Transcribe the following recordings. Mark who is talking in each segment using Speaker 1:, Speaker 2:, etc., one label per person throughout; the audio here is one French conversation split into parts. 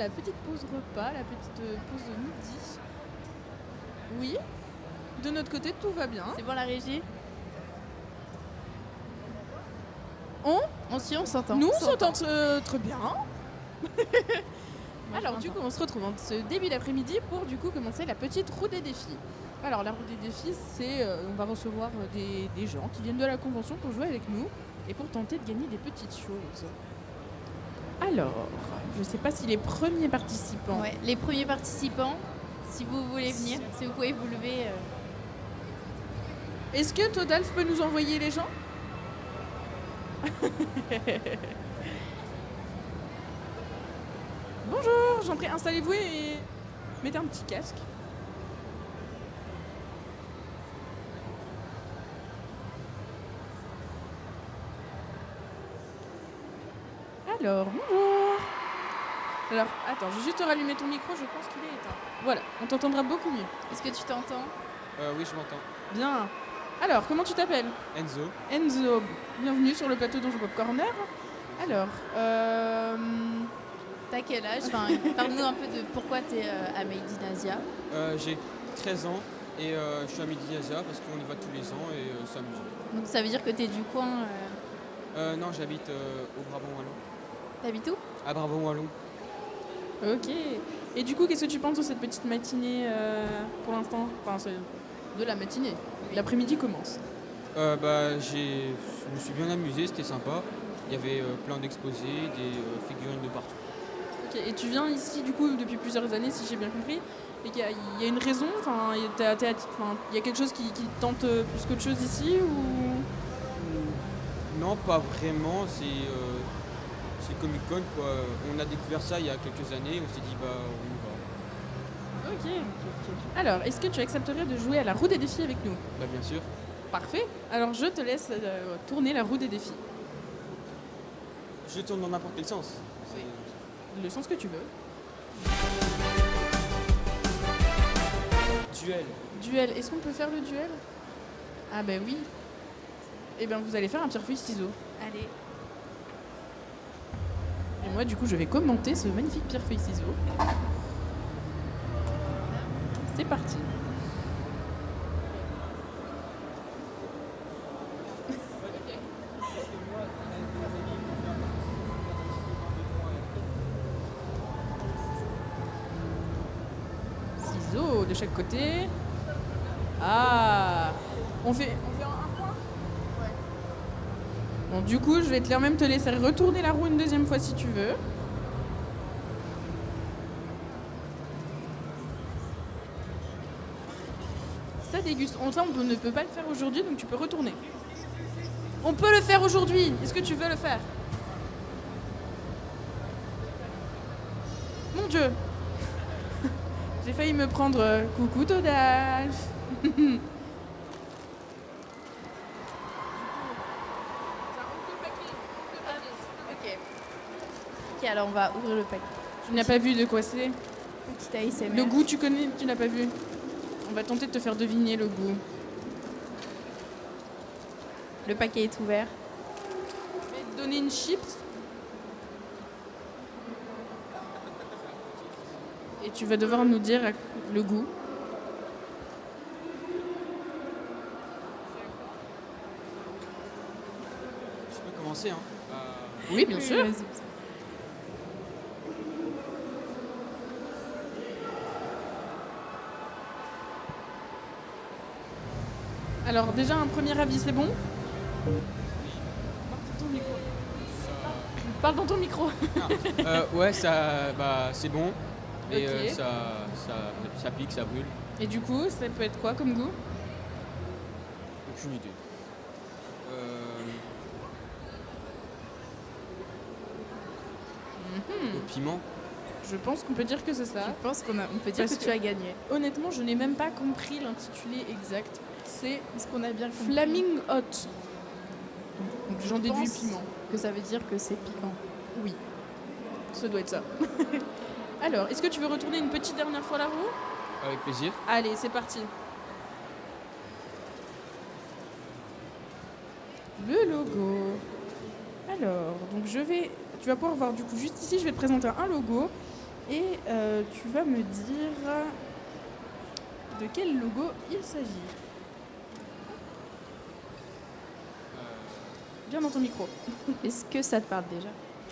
Speaker 1: la petite pause repas, la petite pause de midi. Oui, de notre côté, tout va bien.
Speaker 2: C'est bon la régie?
Speaker 1: On
Speaker 2: s'entend.
Speaker 1: Nous, on s'entend très bien. Alors,
Speaker 2: je
Speaker 1: du coup, on se retrouve en ce début d'après-midi pour du coup commencer la petite roue des défis. Alors, la roue des défis, c'est on va recevoir des gens qui viennent de la convention pour jouer avec nous et pour tenter de gagner des petites choses. Alors, je sais pas si les premiers participants.
Speaker 2: Ouais, les premiers participants, si vous voulez venir, si vous pouvez vous lever.
Speaker 1: Est-ce que Todalf peut nous envoyer les gens? Bonjour, j'en prie, installez-vous et mettez un petit casque. Alors, bonjour. Alors, attends, je vais juste rallumer ton micro, je pense qu'il est éteint. Voilà, on t'entendra beaucoup mieux.
Speaker 2: Est-ce que tu t'entends?
Speaker 3: Oui, je m'entends.
Speaker 1: Bien. Alors, comment tu t'appelles?
Speaker 3: Enzo.
Speaker 1: Enzo, bienvenue sur le plateau d'Anjou Pop Corner. Alors,
Speaker 2: T'as quel âge? Enfin, parle-nous un peu de pourquoi t'es à Made in Asia.
Speaker 3: J'ai 13 ans et je suis à Midi Asia parce qu'on y va tous les ans et c'est amusant.
Speaker 2: Donc ça veut dire que t'es du coin.
Speaker 3: Non, j'habite au Brabant-Wallon.
Speaker 2: T'habites où?
Speaker 3: À Brabant-Wallon.
Speaker 1: ok. Et du coup, qu'est-ce que tu penses de cette petite matinée pour l'instant? Enfin, c'est de la matinée. L'après-midi commence.
Speaker 3: Je me suis bien amusé, c'était sympa. Il y avait plein d'exposés, des figurines de partout.
Speaker 1: Ok. Et tu viens ici, du coup, depuis plusieurs années, si j'ai bien compris. Et qu'il y a une raison? Enfin, il y a quelque chose qui te tente plus qu'autre chose ici ou...
Speaker 3: Non, pas vraiment, c'est Comic Con quoi. On a découvert ça il y a quelques années, on s'est dit on y va.
Speaker 1: Ok. Alors, est-ce que tu accepterais de jouer à la roue des défis avec nous?
Speaker 3: Bah bien sûr.
Speaker 1: Parfait. Alors, je te laisse tourner la roue des défis.
Speaker 3: Je tourne dans n'importe quel sens.
Speaker 1: Le sens que tu veux.
Speaker 3: Duel.
Speaker 1: Duel. Est-ce qu'on peut faire le duel? Ah ben oui. Eh bien, vous allez faire un pierre-feuille-ciseaux.
Speaker 2: Allez.
Speaker 1: Et moi, du coup, je vais commenter ce magnifique pierre-feuille-ciseaux. C'est parti. Ciseaux de chaque côté. Ah, on fait un point? Ouais. Bon, du coup, je vais quand même te laisser retourner la roue une deuxième fois si tu veux. Ça déguste. Ça, on ne peut pas le faire aujourd'hui, donc tu peux retourner. On peut le faire aujourd'hui. Est-ce que tu veux le faire? Mon Dieu. J'ai failli me prendre coucou Todalf.
Speaker 2: Ok, alors on va ouvrir le paquet.
Speaker 1: Tu n'as pas vu de quoi c'est?
Speaker 2: Petit ASMR.
Speaker 1: Le goût, tu connais? Tu n'as pas vu? On va tenter de te faire deviner le goût.
Speaker 2: Le paquet est ouvert.
Speaker 1: Je vais te donner une chips. Et tu vas devoir nous dire le goût.
Speaker 3: Je peux commencer hein.
Speaker 1: Oui, bien sûr.
Speaker 2: Vas-y.
Speaker 1: Alors déjà un premier avis, c'est bon? Parle dans ton micro.
Speaker 3: Ouais, c'est bon. Et
Speaker 1: Ok.
Speaker 3: ça pique, ça brûle.
Speaker 1: Et du coup, ça peut être quoi comme goût?
Speaker 3: Aucune idée. Le piment.
Speaker 1: Je pense qu'on peut dire que c'est ça.
Speaker 2: Je pense on peut dire
Speaker 1: Parce
Speaker 2: que tu as gagné.
Speaker 1: Honnêtement, je n'ai même pas compris l'intitulé exact. C'est
Speaker 2: Est-ce qu'on a bien compris?
Speaker 1: Flaming Hot.
Speaker 2: Donc,
Speaker 1: J'en déduis
Speaker 2: pense
Speaker 1: piment.
Speaker 2: que ça veut dire que c'est piquant.
Speaker 1: Oui, ça doit être ça. Alors, est-ce que tu veux retourner une petite dernière fois la roue?
Speaker 3: Avec plaisir.
Speaker 1: Allez, c'est parti. Le logo. Alors, donc tu vas pouvoir voir du coup juste ici, je vais te présenter un logo. Et tu vas me dire de quel logo il s'agit. Bien dans ton micro.
Speaker 2: Est-ce que ça te parle déjà?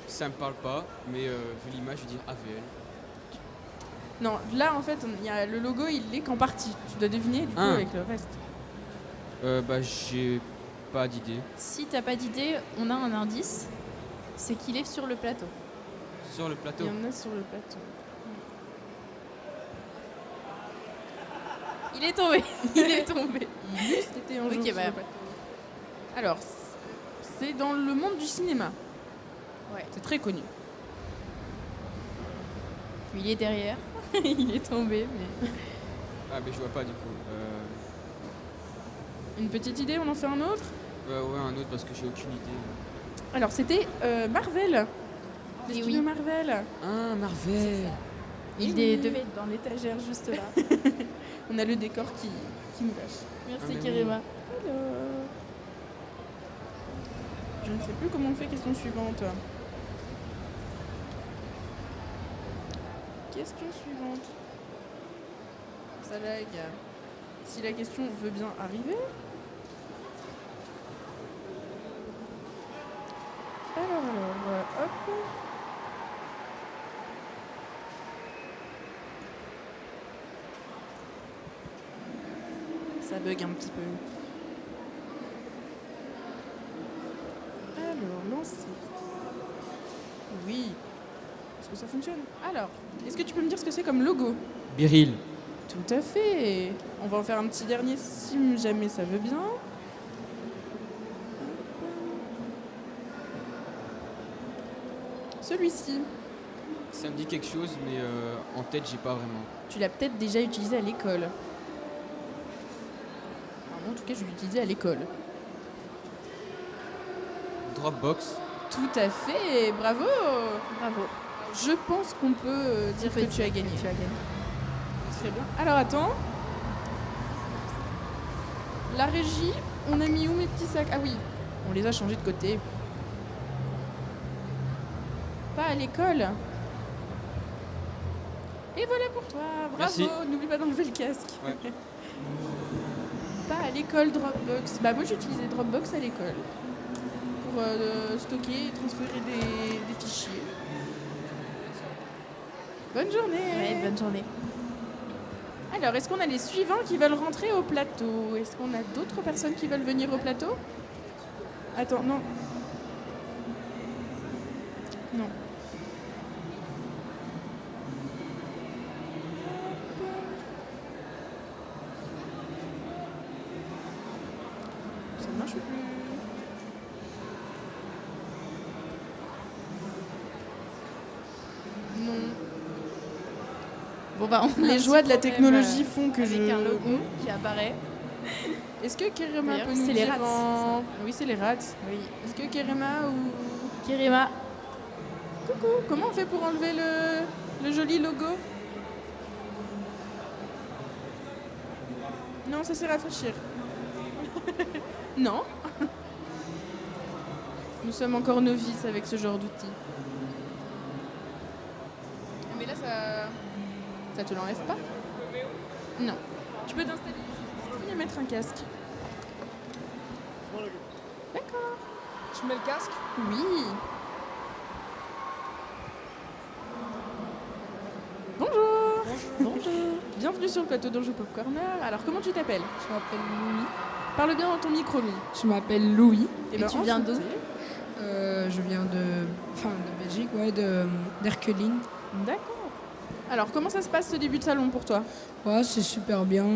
Speaker 3: Ça me parle pas, mais vu l'image, je vais dire AVL.
Speaker 1: Non, là en fait, il y a le logo, il est qu'en partie. Tu dois deviner du coup
Speaker 3: Ah.
Speaker 1: avec le reste.
Speaker 3: J'ai pas d'idée.
Speaker 2: Si t'as pas d'idée, on a un indice. C'est qu'il est sur le plateau.
Speaker 3: Sur le
Speaker 1: Il
Speaker 3: plateau.
Speaker 1: y en a sur le plateau.
Speaker 2: Il est tombé. Il est tombé.
Speaker 1: Il juste était un jour
Speaker 2: Ok,
Speaker 1: sur
Speaker 2: bah.
Speaker 1: le plateau. Alors, c'est dans le monde du cinéma.
Speaker 2: Ouais.
Speaker 1: C'est très connu.
Speaker 2: Il est derrière. Il est tombé, mais.
Speaker 3: Ah, mais je vois pas du coup.
Speaker 1: Une petite idée, on en fait un autre?
Speaker 3: Ouais, un autre parce que j'ai aucune idée.
Speaker 1: Alors, c'était Marvel. Les
Speaker 2: Et
Speaker 1: studios
Speaker 2: oui.
Speaker 1: Marvel.
Speaker 3: Ah, Marvel.
Speaker 2: Il
Speaker 1: oui.
Speaker 2: devait être dans l'étagère juste là.
Speaker 1: On a le décor qui nous lâche.
Speaker 2: Merci
Speaker 3: Ah, mais
Speaker 2: Kirima.
Speaker 1: Alors... Je ne sais plus comment on fait. Question suivante. Question suivante. Ça lag. Si la question veut bien arriver. Alors, hop. Ça bug un petit peu. Alors, lancer. Oui. Est-ce que ça fonctionne? Alors, est-ce que tu peux me dire ce que c'est comme logo?
Speaker 3: Biril.
Speaker 1: Tout à fait. On va en faire un petit dernier si jamais ça veut bien. Celui-ci,
Speaker 3: Ça me dit quelque chose, mais en tête, j'ai pas vraiment.
Speaker 1: tu l'as peut-être déjà utilisé à l'école. Alors, moi, en tout cas, je l'ai utilisé à l'école.
Speaker 3: Dropbox.
Speaker 1: Tout à fait. Bravo.
Speaker 2: Bravo.
Speaker 1: Je pense qu'on peut dire que tu as gagné.
Speaker 2: Tu as gagné.
Speaker 1: Très bien. Alors attends. La régie, on a mis où mes petits sacs? Ah oui, on les a changés de côté. Pas à l'école. Et voilà pour toi. Bravo.
Speaker 3: Merci.
Speaker 1: N'oublie pas d'enlever le casque.
Speaker 3: Ouais.
Speaker 1: Pas à l'école Dropbox. Bah moi j'utilisais Dropbox à l'école. Pour stocker et transférer des fichiers. Bonne journée.
Speaker 2: Ouais, bonne journée.
Speaker 1: Alors, est-ce qu'on a les suivants qui veulent rentrer au plateau? Est-ce qu'on a d'autres personnes qui veulent venir au plateau? Attends, non. Non. Ça ne marche plus. Non.
Speaker 2: Bon bah, on a un
Speaker 1: Les
Speaker 2: petit
Speaker 1: joies de la
Speaker 2: problème,
Speaker 1: technologie font que
Speaker 2: avec
Speaker 1: je...
Speaker 2: un logo qui apparaît.
Speaker 1: Est-ce que Kerema
Speaker 2: D'ailleurs,
Speaker 1: peut nous
Speaker 2: c'est les
Speaker 1: dire
Speaker 2: rats,
Speaker 1: en- Oui, c'est les rats.
Speaker 2: Oui.
Speaker 1: Est-ce que Kerema ou...
Speaker 2: Kirima.
Speaker 1: Coucou, comment on fait pour enlever le joli logo? Non, ça c'est rafraîchir. Non. Nous sommes encore novices avec ce genre d'outil. Mais là, ça te l'enlève pas? Non. Tu peux t'installer juste et mettre un casque. D'accord.
Speaker 4: Je mets le casque.
Speaker 1: Oui. Bonjour.
Speaker 4: Bonjour.
Speaker 1: Bienvenue sur le plateau d'Anjou Pop Corner. Alors, comment tu t'appelles?
Speaker 4: Je m'appelle Louis.
Speaker 1: Parle bien dans ton micro, Louis.
Speaker 4: Je m'appelle Louis.
Speaker 1: Et
Speaker 2: tu viens d'où?
Speaker 4: Je viens de Belgique, ouais, d'Erkeling.
Speaker 1: D'accord. Alors, comment ça se passe ce début de salon pour toi?
Speaker 4: Ouais, c'est super bien.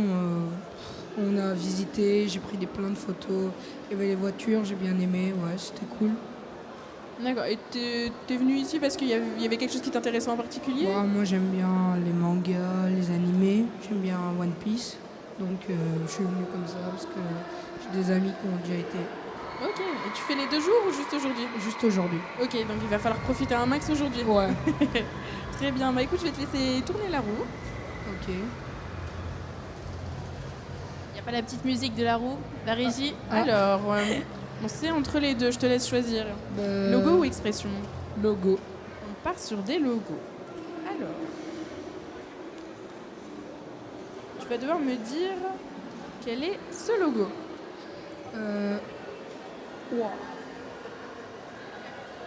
Speaker 4: On a visité, j'ai pris plein de photos. Il y avait les voitures, j'ai bien aimé. Ouais, c'était cool.
Speaker 1: D'accord. Et t'es venu ici parce qu'il y avait quelque chose qui t'intéressait en particulier?
Speaker 4: Ouais, moi, j'aime bien les mangas, les animés. J'aime bien One Piece. Donc, je suis venu comme ça parce que j'ai des amis qui ont déjà été.
Speaker 1: Ok. Et tu fais les 2 jours ou juste aujourd'hui?
Speaker 4: Juste aujourd'hui.
Speaker 1: Ok, donc il va falloir profiter un max aujourd'hui.
Speaker 4: Ouais.
Speaker 1: Très bien. Bah écoute, je vais te laisser tourner la roue.
Speaker 4: Ok.
Speaker 2: Y a pas la petite musique de la roue, la régie?
Speaker 1: Alors, on sait entre les deux, je te laisse choisir. Logo ou expression?
Speaker 4: Logo.
Speaker 1: On part sur des logos. Alors, vas devoir me dire quel est ce logo.
Speaker 4: Ouah.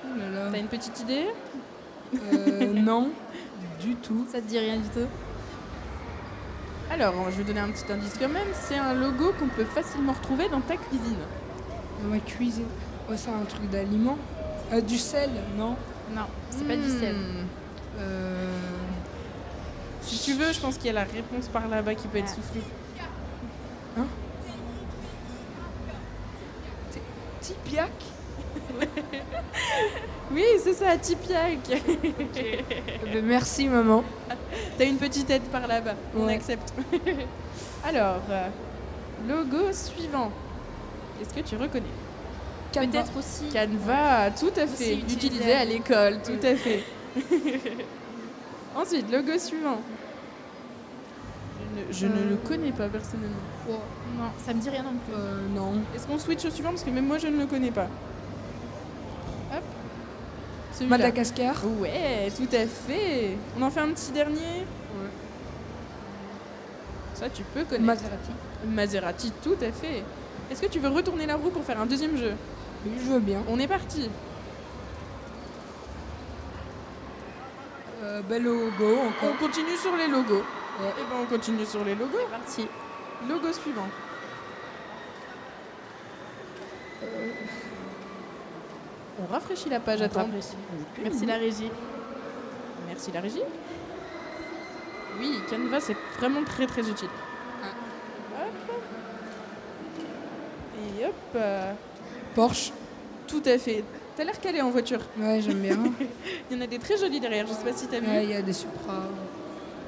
Speaker 4: Oh là là.
Speaker 1: T'as une petite idée?
Speaker 4: Non, du tout.
Speaker 2: Ça te dit rien du tout?
Speaker 1: Alors, je vais donner un petit indice quand même. C'est un logo qu'on peut facilement retrouver dans ta cuisine.
Speaker 4: Dans ma cuisine. Ouais, c'est un truc d'aliment. Du sel, non?
Speaker 2: Non, c'est pas du sel.
Speaker 1: Si tu veux, je pense qu'il y a la réponse par là-bas qui peut être soufflée.
Speaker 4: Tipiac?
Speaker 1: Oui, c'est ça, Tipiac.
Speaker 4: Merci maman.
Speaker 1: T'as une petite aide par là-bas, on
Speaker 4: Ouais.
Speaker 1: accepte. Alors, logo suivant. Est-ce que tu reconnais?
Speaker 4: Canva.
Speaker 2: Peut-être aussi.
Speaker 1: Canva, tout à fait.
Speaker 2: Aussi utilisé
Speaker 1: Utilisé à
Speaker 2: à
Speaker 1: l'école, tout à fait. Ensuite, logo suivant. Je ne le connais pas personnellement.
Speaker 2: Non, ça me dit rien non plus.
Speaker 4: Non.
Speaker 1: Est-ce qu'on switch au suivant? Parce que même moi, je ne le connais pas. Hop. Celui-là.
Speaker 4: Madagascar.
Speaker 1: Ouais, tout à fait. On en fait un petit dernier?
Speaker 4: Ouais.
Speaker 1: Ça, tu peux connaître.
Speaker 4: Maserati.
Speaker 1: Maserati, tout à fait. Est-ce que tu veux retourner la roue pour faire un deuxième jeu?
Speaker 4: Oui, je veux bien.
Speaker 1: On est parti.
Speaker 4: Logo
Speaker 1: On
Speaker 4: encore.
Speaker 1: continue sur les logos.
Speaker 4: Ouais.
Speaker 1: Et ben on continue sur les logos.
Speaker 2: C'est parti.
Speaker 1: Logo suivant. On rafraîchit la page, attends.
Speaker 2: Merci la régie.
Speaker 1: Merci la régie. Oui, Canva, c'est vraiment très très utile. Hop. Et hop.
Speaker 4: Porsche.
Speaker 1: Tout à fait. T'as l'air calé en voiture.
Speaker 4: Ouais, j'aime bien.
Speaker 1: Il y en a des très jolis derrière, je sais pas si t'as vu.
Speaker 4: Ouais, il y a des Supra.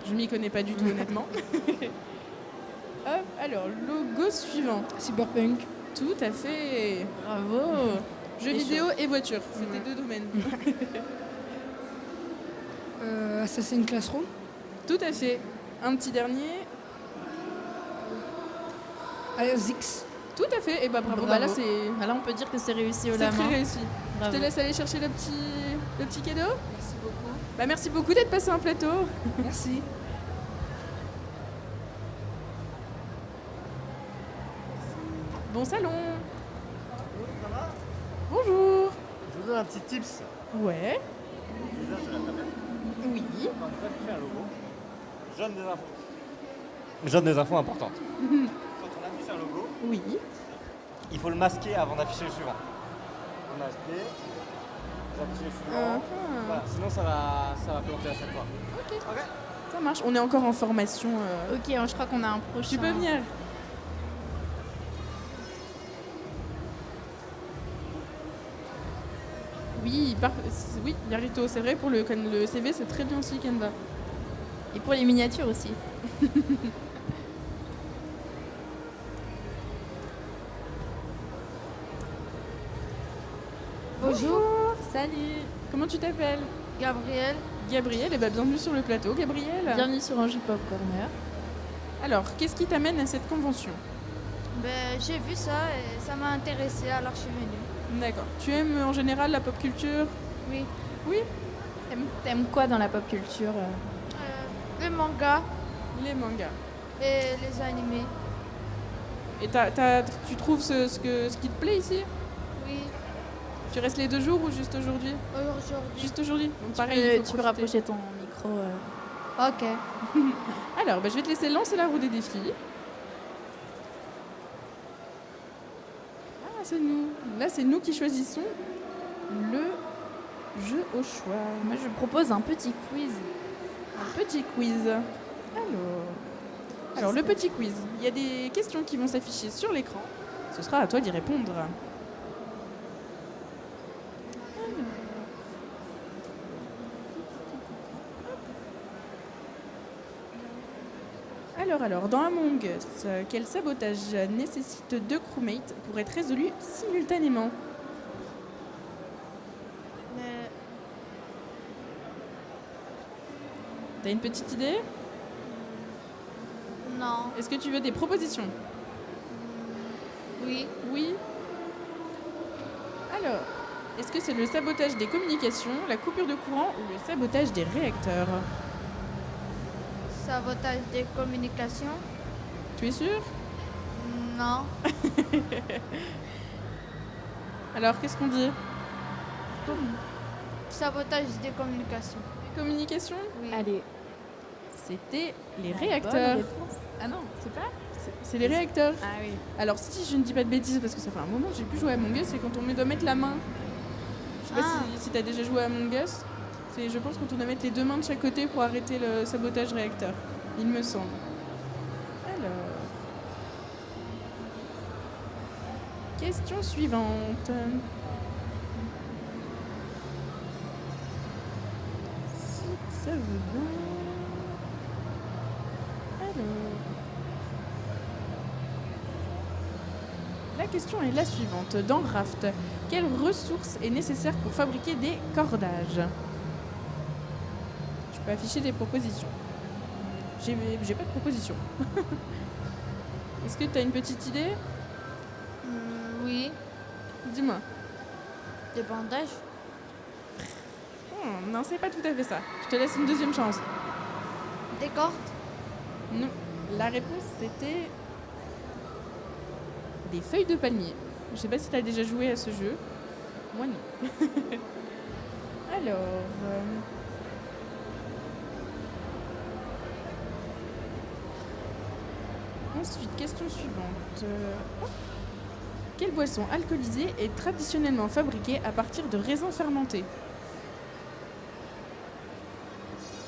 Speaker 1: Je m'y connais pas du tout honnêtement. Hop, alors, logo suivant.
Speaker 4: Cyberpunk.
Speaker 1: Tout à fait. Bravo. Jeux
Speaker 2: Et
Speaker 1: vidéo et voiture, c'était deux domaines.
Speaker 4: Assassin's Classroom.
Speaker 1: Tout à fait. Un petit dernier.
Speaker 4: Zix.
Speaker 1: Tout à fait. Et bah bravo.
Speaker 2: Bravo.
Speaker 1: Bah là c'est
Speaker 2: Là, on peut dire que c'est réussi au
Speaker 1: c'est
Speaker 2: la
Speaker 1: très
Speaker 2: main.
Speaker 1: réussi.
Speaker 2: Bravo.
Speaker 1: Je te laisse aller chercher le petit cadeau.
Speaker 4: Merci beaucoup.
Speaker 1: Bah merci beaucoup d'être passé en plateau.
Speaker 4: Merci.
Speaker 1: Bon salon. Bonjour.
Speaker 5: Je vous donne un petit tips.
Speaker 1: Ouais.
Speaker 5: L'utilisation de la tablette.
Speaker 1: Oui.
Speaker 5: Quand vous affichez un logo, jaune des infos. Jaune des infos importantes. Quand on affiche un logo,
Speaker 1: Oui.
Speaker 5: il faut le masquer avant d'afficher le suivant. Vous masquez, vous affichez le suivant. Voilà, sinon ça va planter à chaque fois.
Speaker 1: Ok. Ça marche. On est encore en formation.
Speaker 2: Ok, je crois qu'on a un prochain.
Speaker 1: Tu peux venir. Oui, oui, Yarito, c'est vrai, pour le CV, c'est très bien aussi, Canva.
Speaker 2: Et pour les miniatures aussi.
Speaker 1: Bonjour. Salut. Comment tu t'appelles?
Speaker 6: Gabriel,
Speaker 1: Gabriel, et bienvenue sur le plateau, Gabriel.
Speaker 2: Bienvenue sur Anjou Pop Corner.
Speaker 1: Alors, qu'est-ce qui t'amène à cette convention?
Speaker 6: j'ai vu ça et ça m'a intéressé, alors je suis venue.
Speaker 1: D'accord. Tu aimes en général la pop culture?
Speaker 6: Oui.
Speaker 1: Oui.
Speaker 2: T'aimes quoi dans la pop culture
Speaker 6: Les mangas
Speaker 1: Les mangas.
Speaker 6: et les animés.
Speaker 1: Et tu trouves ce qui te plaît ici?
Speaker 6: Oui,
Speaker 1: Tu restes les 2 jours ou juste aujourd'hui?
Speaker 6: aujourd'hui.
Speaker 1: Juste aujourd'hui. Donc pareil, il faut
Speaker 2: Tu peux
Speaker 1: profiter.
Speaker 2: rapprocher ton micro.
Speaker 6: Ok.
Speaker 1: Alors, je vais te laisser lancer la roue des défis. Ah, c'est nous. Là, c'est nous qui choisissons le jeu au choix.
Speaker 2: Moi, je propose un petit quiz.
Speaker 1: Un petit quiz. Alors, le petit quiz. Il y a des questions qui vont s'afficher sur l'écran. Ce sera à toi d'y répondre. Alors, dans Among Us, quel sabotage nécessite 2 crewmates pour être résolu simultanément?
Speaker 6: Mais
Speaker 1: T'as une petite idée?
Speaker 6: non,
Speaker 1: Est-ce que tu veux des propositions?
Speaker 6: oui,
Speaker 1: Oui. Alors, est-ce que c'est le sabotage des communications, la coupure de courant ou le sabotage des réacteurs?
Speaker 6: sabotage des communications.
Speaker 1: Tu es sûr?
Speaker 6: Non.
Speaker 1: Alors, qu'est-ce qu'on dit?
Speaker 6: Sabotage des communications.
Speaker 1: Communication?
Speaker 6: Oui.
Speaker 2: Allez.
Speaker 1: C'était les
Speaker 2: La
Speaker 1: réacteurs.
Speaker 2: bonne réponse. Ah non, c'est pas.
Speaker 1: C'est les réacteurs.
Speaker 2: Ah oui.
Speaker 1: Alors, si je ne dis pas de bêtises, parce que ça fait un moment que j'ai plus joué à Among Us, c'est quand on doit mettre la main. Je sais pas
Speaker 6: Ah.
Speaker 1: si t'as déjà joué à Among Us. C'est, je pense, quand on doit mettre les deux mains de chaque côté pour arrêter le sabotage réacteur. Il me semble. Alors. Question suivante. Si ça veut bien. Alors. La question est la suivante. Dans Raft, quelle ressource est nécessaire pour fabriquer des cordages? Je peux afficher des propositions. J'ai pas de proposition. Est-ce que tu as une petite idée?
Speaker 6: Oui.
Speaker 1: Dis-moi.
Speaker 6: Des bandages.
Speaker 1: Non, c'est pas tout à fait ça. Je te laisse une deuxième chance.
Speaker 6: Des cordes.
Speaker 1: Non. La réponse, c'était des feuilles de palmier. Je sais pas si tu as déjà joué à ce jeu. Moi, non. Alors... Ensuite, question suivante. Quelle boisson alcoolisée est traditionnellement fabriquée à partir de raisins fermentés?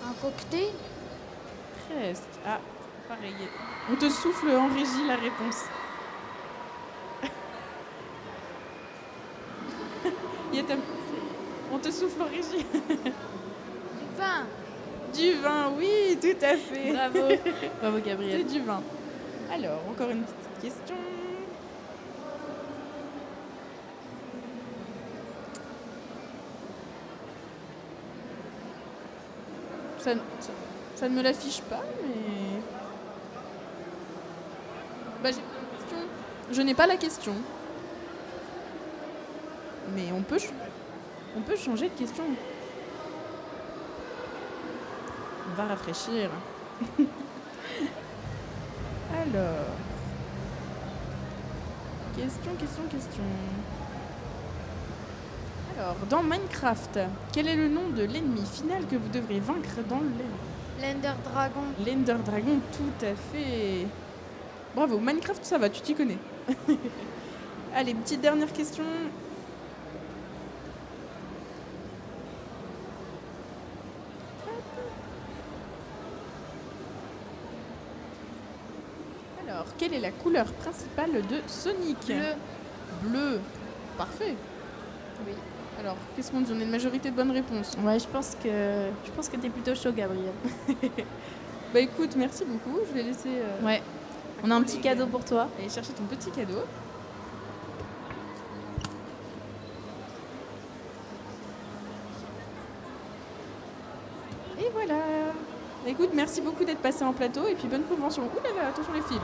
Speaker 6: Un cocktail.
Speaker 1: Presque. Ah, pareil. On te souffle en régie la réponse. On te souffle en régie.
Speaker 6: Du vin.
Speaker 1: Du vin, oui, tout à fait.
Speaker 2: Bravo. Bravo Gabriel.
Speaker 1: C'est du vin. Alors, encore une petite question. Ça ne me l'affiche pas, mais... Bah, j'ai pas la question. Je n'ai pas la question. Mais on peut changer de question. On va rafraîchir. Alors... Question. Alors, dans Minecraft, quel est le nom de l'ennemi final que vous devrez vaincre dans
Speaker 6: L'Ender Dragon.
Speaker 1: l'Ender Dragon? Tout à fait. Bravo, Minecraft, ça va, tu t'y connais. Allez, petite dernière question. Alors, quelle est la couleur principale de Sonic?
Speaker 6: Bleu.
Speaker 1: Bleu. Parfait.
Speaker 2: Oui.
Speaker 1: Alors, qu'est-ce qu'on dit? On a une majorité de bonnes réponses.
Speaker 2: Ouais, je pense que t'es plutôt chaud, Gabriel.
Speaker 1: Bah écoute, merci beaucoup. Je vais laisser
Speaker 2: Ouais. On a un petit cadeau pour toi.
Speaker 1: aller chercher ton petit cadeau. Et voilà. Écoute, merci beaucoup d'être passé en plateau et puis bonne convention. Ouh là là, attention les fils.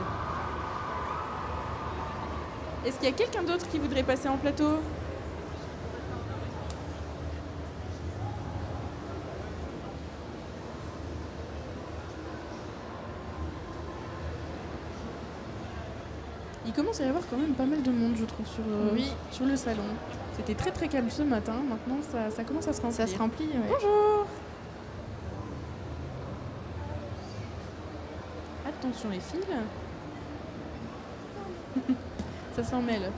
Speaker 1: Est-ce qu'il y a quelqu'un d'autre qui voudrait passer en plateau? Il commence à y avoir quand même pas mal de monde, je trouve,
Speaker 2: Oui.
Speaker 1: sur le salon. C'était très très calme ce matin, maintenant ça commence à se remplir.
Speaker 2: Ça se remplit, ouais.
Speaker 1: Bonjour. Attention les fils. Ça s'en mêle.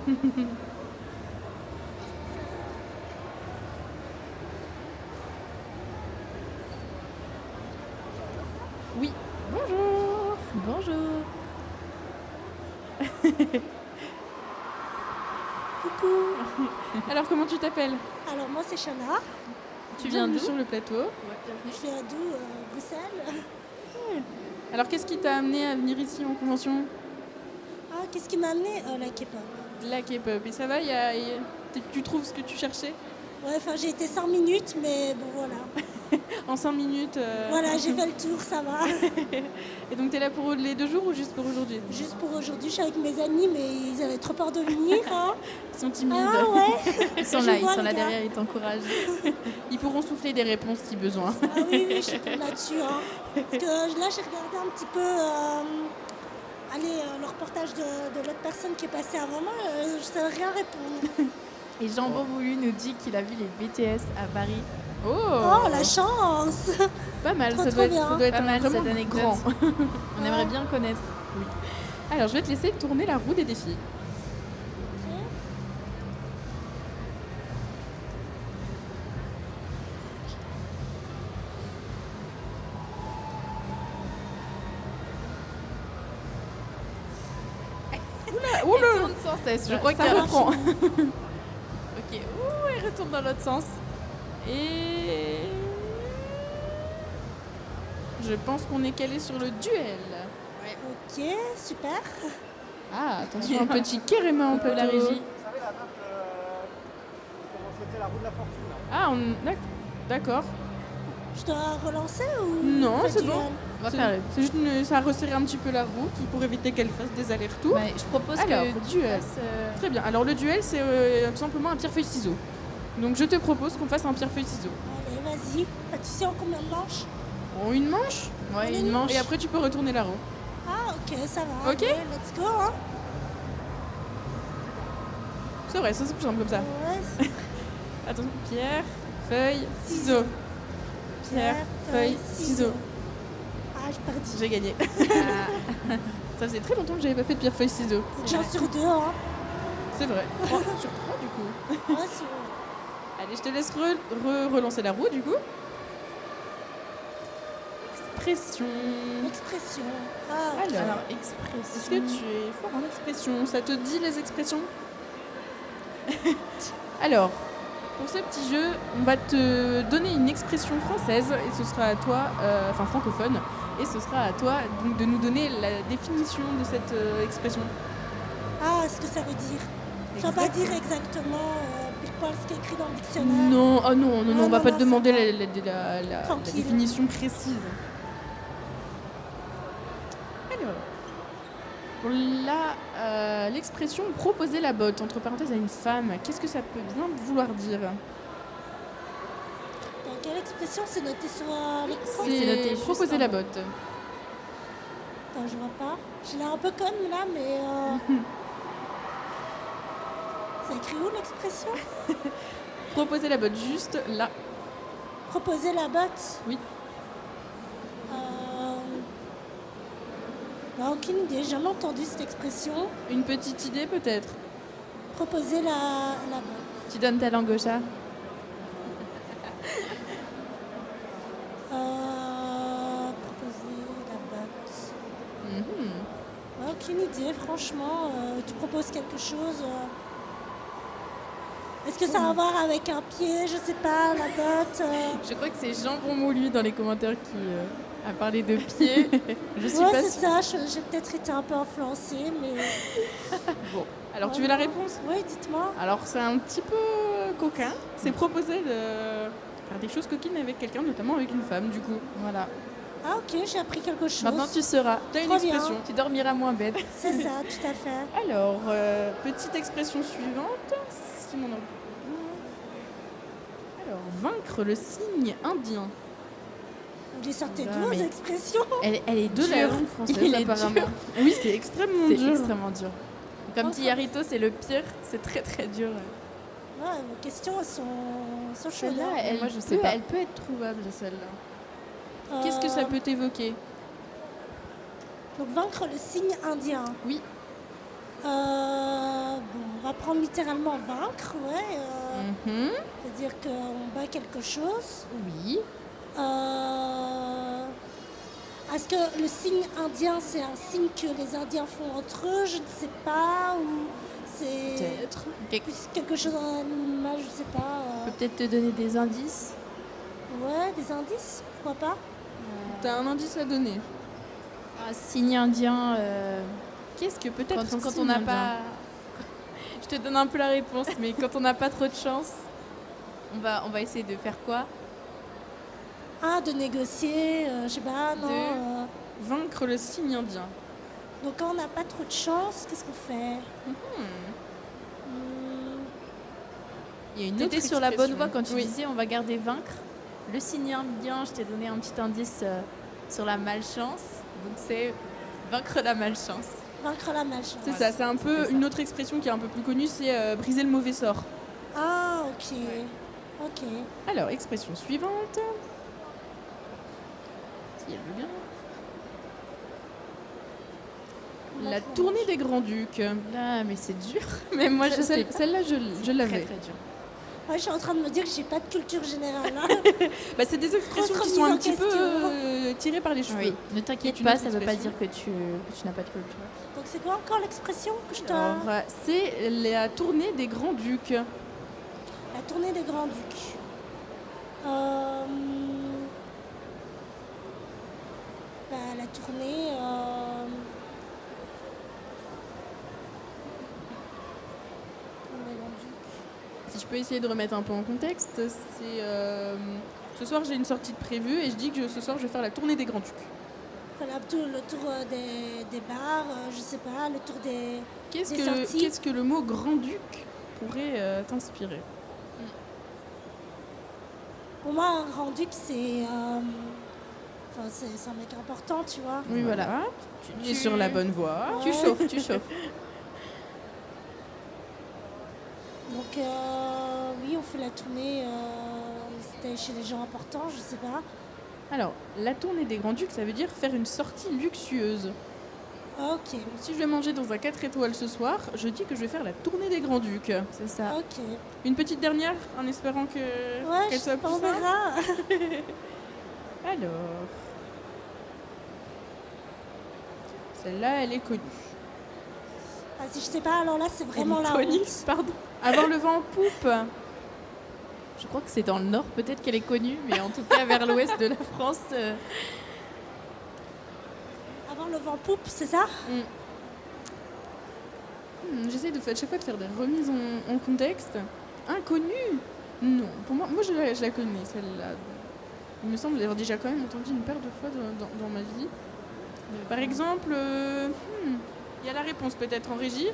Speaker 1: Oui, bonjour.
Speaker 2: Bonjour.
Speaker 7: Coucou.
Speaker 1: Alors comment tu t'appelles?
Speaker 7: Alors moi c'est Chana.
Speaker 2: Tu viens
Speaker 1: Bienvenue
Speaker 2: d'où?
Speaker 1: sur le plateau.
Speaker 7: Je viens d'où Bruxelles.
Speaker 1: Alors qu'est-ce qui t'a amené à venir ici en convention?
Speaker 7: Ah, qu'est-ce qui m'a amené la K-pop.
Speaker 1: La K-pop. Et ça va, tu trouves ce que tu cherchais?
Speaker 7: Ouais, enfin j'ai été 5 minutes, mais bon voilà.
Speaker 1: En 5 minutes.
Speaker 7: Voilà, j'ai fait le tour, ça va.
Speaker 1: Et donc t'es là pour les 2 jours ou juste pour aujourd'hui?
Speaker 7: Juste pour aujourd'hui, je suis avec mes amis, mais ils avaient trop peur de venir. Hein.
Speaker 1: Ils sont timides.
Speaker 7: Ah ouais.
Speaker 2: Ils sont
Speaker 7: Je
Speaker 2: là,
Speaker 7: vois,
Speaker 2: ils sont là
Speaker 7: les gars.
Speaker 2: derrière, ils t'encouragent.
Speaker 1: Ils pourront souffler des réponses si besoin.
Speaker 7: Ah oui, je suis là-dessus. Hein. Parce que là, j'ai regardé un petit peu Allez, le reportage de l'autre personne qui est passée avant moi, je ne sais rien répondre.
Speaker 2: Et Jambon Moulu nous dit qu'il a vu les BTS à Paris.
Speaker 7: Oh, la chance.
Speaker 1: Pas mal,
Speaker 7: Trop,
Speaker 1: ça
Speaker 7: trop
Speaker 1: doit être,
Speaker 7: bien.
Speaker 1: ça doit être
Speaker 2: Pas mal
Speaker 1: vraiment
Speaker 2: cette anecdote.
Speaker 1: grand.
Speaker 2: On aimerait bien le connaître.
Speaker 1: Alors, je vais te laisser tourner la roue des défis. Oula,
Speaker 2: Elle tourne sans cesse. Je crois
Speaker 1: ça
Speaker 2: qu'elle
Speaker 1: reprend.
Speaker 2: Ok. Ouh, elle retourne dans l'autre sens.
Speaker 1: Et je pense qu'on est calé sur le duel.
Speaker 7: Ok, super.
Speaker 1: Ah, attention, un petit Kéréma en
Speaker 2: Un peu la
Speaker 1: plateau.
Speaker 2: régie.
Speaker 5: Vous savez la map, comment c'était la roue de la fortune là.
Speaker 1: Ah, d'accord.
Speaker 7: Je dois relancer ou
Speaker 1: Non,
Speaker 7: on fait
Speaker 1: c'est
Speaker 7: le
Speaker 1: bon.
Speaker 7: duel
Speaker 2: On va
Speaker 1: C'est
Speaker 2: faire.
Speaker 1: c'est juste ça resserrer un petit peu la roue pour éviter qu'elle fasse des allers-retours.
Speaker 2: Ouais, je propose
Speaker 1: Alors,
Speaker 2: que
Speaker 1: duel.
Speaker 2: tu fasses,
Speaker 1: Très bien. Alors le duel, c'est tout simplement un pierre-feuille-ciseaux. Donc je te propose qu'on fasse un pierre-feuille-ciseaux.
Speaker 7: Allez, vas-y. Tu sais en combien de manches?
Speaker 1: En une manche,
Speaker 2: Ouais, une manche.
Speaker 1: et après tu peux retourner la roue.
Speaker 7: Ah, ok, ça va.
Speaker 1: Ok.
Speaker 7: Allez, let's go. Hein.
Speaker 1: C'est vrai, ça c'est plus simple comme ça.
Speaker 7: Ouais.
Speaker 1: Attention, pierre, feuille, ciseaux. Pierre, feuille, ciseaux.
Speaker 7: Ah, j'ai perdu.
Speaker 1: J'ai gagné. Ça faisait très longtemps que j'avais pas fait de pierre, feuille, ciseaux.
Speaker 7: Chance sur deux, hein.
Speaker 1: C'est vrai. 3 sur 3 du coup.
Speaker 7: Ouais, c'est bon.
Speaker 1: Allez, je te laisse relancer la roue du coup. Expression.
Speaker 7: Expression. Ah, ok.
Speaker 1: Alors,
Speaker 2: expression.
Speaker 1: est-ce que tu es fort en expression? Ça te dit les expressions? Alors, pour ce petit jeu, on va te donner une expression française et ce sera à toi, enfin francophone, et ce sera à toi donc de nous donner la définition de cette expression.
Speaker 7: Ah, ce que ça veut dire. Je ne vais pas dire exactement pile poil ce qui est écrit dans le dictionnaire.
Speaker 1: Non, oh non, non,
Speaker 7: Ah,
Speaker 1: non, on va
Speaker 7: non,
Speaker 1: pas
Speaker 7: non,
Speaker 1: te demander
Speaker 7: ça
Speaker 1: la
Speaker 7: Tranquille.
Speaker 1: définition précise. Alors, pour l'expression proposer la botte, entre parenthèses à une femme, qu'est-ce que ça peut bien vouloir dire?
Speaker 7: Quelle expression c'est noté sur l'écran?
Speaker 2: c'est noté
Speaker 1: C'est
Speaker 2: juste
Speaker 1: proposer
Speaker 2: en
Speaker 1: la
Speaker 2: haut.
Speaker 1: botte.
Speaker 7: Attends, je vois pas. J'ai l'air un peu conne là, mais. C'est écrit où l'expression?
Speaker 1: Proposer la botte, juste là.
Speaker 7: Proposer la botte?
Speaker 1: Oui.
Speaker 7: Bah, aucune idée, j'ai jamais entendu cette expression.
Speaker 1: Une petite idée peut-être.
Speaker 7: Proposer la botte.
Speaker 2: Tu donnes ta langue au chat.
Speaker 7: Proposer la botte.
Speaker 1: Mhm.
Speaker 7: Ouais, aucune idée, franchement. Tu proposes quelque chose. Est-ce que ça a à voir avec un pied? Je sais pas, la botte.
Speaker 2: Je crois que c'est Jambon Moulu dans les commentaires qui a parlé de pied. Je suis
Speaker 7: Ouais,
Speaker 2: pas
Speaker 7: c'est
Speaker 2: sûre.
Speaker 7: ça, j'ai peut-être été un peu influencée, mais.
Speaker 1: Bon, alors tu veux la réponse?
Speaker 7: Oui, dites-moi.
Speaker 1: Alors c'est un petit peu coquin. C'est proposer de faire des choses coquines avec quelqu'un, notamment avec une femme du coup. Voilà.
Speaker 7: Ah, ok, j'ai appris quelque chose.
Speaker 2: Maintenant tu sauras.
Speaker 1: T'as une
Speaker 7: Trop bien.
Speaker 1: expression.
Speaker 2: Tu dormiras moins bête.
Speaker 7: C'est ça, tout à fait.
Speaker 1: Alors, petite expression suivante. Si mon ordinateur- Alors, vaincre le cygne indien.
Speaker 7: Vous les sortez
Speaker 2: Ah,
Speaker 7: d'où, vos
Speaker 2: mais-
Speaker 7: expressions?
Speaker 2: Elle est
Speaker 1: De
Speaker 2: dure.
Speaker 1: la langue française,
Speaker 2: Il est
Speaker 1: apparemment.
Speaker 2: dur.
Speaker 1: Oui, c'est extrêmement
Speaker 2: C'est
Speaker 1: dur.
Speaker 2: extrêmement dur. Comme
Speaker 7: Oh,
Speaker 2: dit Yarito, c'est le pire. C'est très très dur.
Speaker 7: Ouais, vos questions elles sont chaudes.
Speaker 1: Celle-là,
Speaker 7: hein.
Speaker 1: elle,
Speaker 2: Moi, je sais pas.
Speaker 1: elle peut être trouvable, celle-là.
Speaker 7: Euh,
Speaker 1: Qu'est-ce que ça peut t'évoquer?
Speaker 7: Donc, vaincre le cygne indien.
Speaker 1: Oui.
Speaker 7: Bon, on va prendre littéralement vaincre, ouais.
Speaker 1: Mhm.
Speaker 7: C'est-à-dire qu'on bat quelque chose.
Speaker 1: Oui.
Speaker 7: Est-ce que le signe indien, c'est un signe que les Indiens font entre eux? Je ne sais pas. Ou c'est
Speaker 1: Peut-être.
Speaker 7: plus quelque chose en animal, je ne sais pas.
Speaker 2: On peut peut-être te donner des indices.
Speaker 7: Ouais, des indices, pourquoi pas?
Speaker 1: T'as un indice à donner.
Speaker 2: Un signe indien.
Speaker 1: Qu'est-ce que peut-être un
Speaker 2: Quand
Speaker 1: signe
Speaker 2: on n'a
Speaker 1: indien
Speaker 2: pas. Je te donne un peu la réponse, mais quand on n'a pas trop de chance, on va essayer de faire quoi?
Speaker 7: Ah, de négocier, je sais pas, non.
Speaker 2: De-
Speaker 1: Vaincre le cygne indien.
Speaker 7: Donc quand on n'a pas trop de chance, qu'est-ce qu'on fait?
Speaker 1: Il y a une
Speaker 2: T'étais
Speaker 1: autre
Speaker 2: sur la bonne
Speaker 1: expression.
Speaker 2: voie quand tu
Speaker 1: Oui.
Speaker 2: disais on va garder vaincre. Le signe indien, je t'ai donné un petit indice sur la malchance. Donc c'est Vaincre la malchance.
Speaker 7: Vaincre la malchance.
Speaker 1: C'est ça, c'est un peu
Speaker 2: ça.
Speaker 1: une autre expression qui est un peu plus connue, c'est briser le mauvais sort.
Speaker 7: Ah, ok. Ok.
Speaker 1: Alors, expression suivante. Si elle veut bien. La tournée des Grands-Ducs.
Speaker 2: Là, mais c'est dur. Mais moi, je sais.
Speaker 1: Celle-là, je
Speaker 2: Très,
Speaker 1: l'avais.
Speaker 2: très dur.
Speaker 7: Moi, je suis en train de me dire que j'ai pas de culture générale. Hein.
Speaker 1: Bah, c'est des expressions
Speaker 7: Grosse
Speaker 1: qui sont un
Speaker 7: remise en
Speaker 1: petit peu
Speaker 7: question.
Speaker 1: tirées par les cheveux.
Speaker 2: Oui. Ne t'inquiète
Speaker 1: C'est une
Speaker 2: pas,
Speaker 1: autre
Speaker 2: ça veut pas
Speaker 1: expression.
Speaker 2: dire que tu n'as pas de culture.
Speaker 7: Donc, c'est quoi encore l'expression que je dois.
Speaker 1: Alors, c'est la tournée des Grands-Ducs.
Speaker 7: La tournée des Grands-Ducs. La tournée. Tournée des Grands-Ducs.
Speaker 1: Si je peux essayer de remettre un peu en contexte, c'est ce soir j'ai une sortie de prévue et je dis que ce soir je vais faire la tournée des Grands-Ducs.
Speaker 7: Voilà, le tour des bars, je sais pas, le tour des.
Speaker 1: Qu'est-ce
Speaker 7: Des
Speaker 1: que,
Speaker 7: sorties.
Speaker 1: qu'est-ce que le mot Grand-Duc pourrait t'inspirer?
Speaker 7: Pour moi, un grand-duc, c'est. Enfin, c'est un mec important, tu vois.
Speaker 1: Oui, voilà. Tu es sur la bonne voie.
Speaker 2: Tu chauffes, tu chauffes.
Speaker 7: Donc, oui, on fait la tournée. C'était chez les gens importants, je sais pas.
Speaker 1: Alors, la tournée des Grands-Ducs, ça veut dire faire une sortie luxueuse.
Speaker 7: Ok,
Speaker 1: Donc, si je vais manger dans un 4 étoiles ce soir, je dis que je vais faire la tournée des Grands-Ducs.
Speaker 2: C'est ça.
Speaker 7: ok.
Speaker 1: Une petite dernière, en espérant que
Speaker 7: Ouais,
Speaker 1: qu'elle soit plus
Speaker 7: on
Speaker 1: simple.
Speaker 7: verra.
Speaker 1: Alors, celle-là, elle est connue.
Speaker 7: Ah, si je sais pas, alors là, c'est vraiment la
Speaker 1: Connue,
Speaker 7: honte.
Speaker 1: pardon. Avoir le vent en poupe.
Speaker 2: Je crois que c'est dans le nord, peut-être qu'elle est connue, mais en tout cas vers l'ouest de la France.
Speaker 7: Avoir le vent poupe, c'est ça?
Speaker 1: J'essaie à chaque fois de faire des remises en contexte. Inconnue? Non, pour moi je la connais celle-là. Il me semble l'avoir déjà quand même entendu une paire de fois dans ma vie. Par exemple, il y a la réponse peut-être en régie.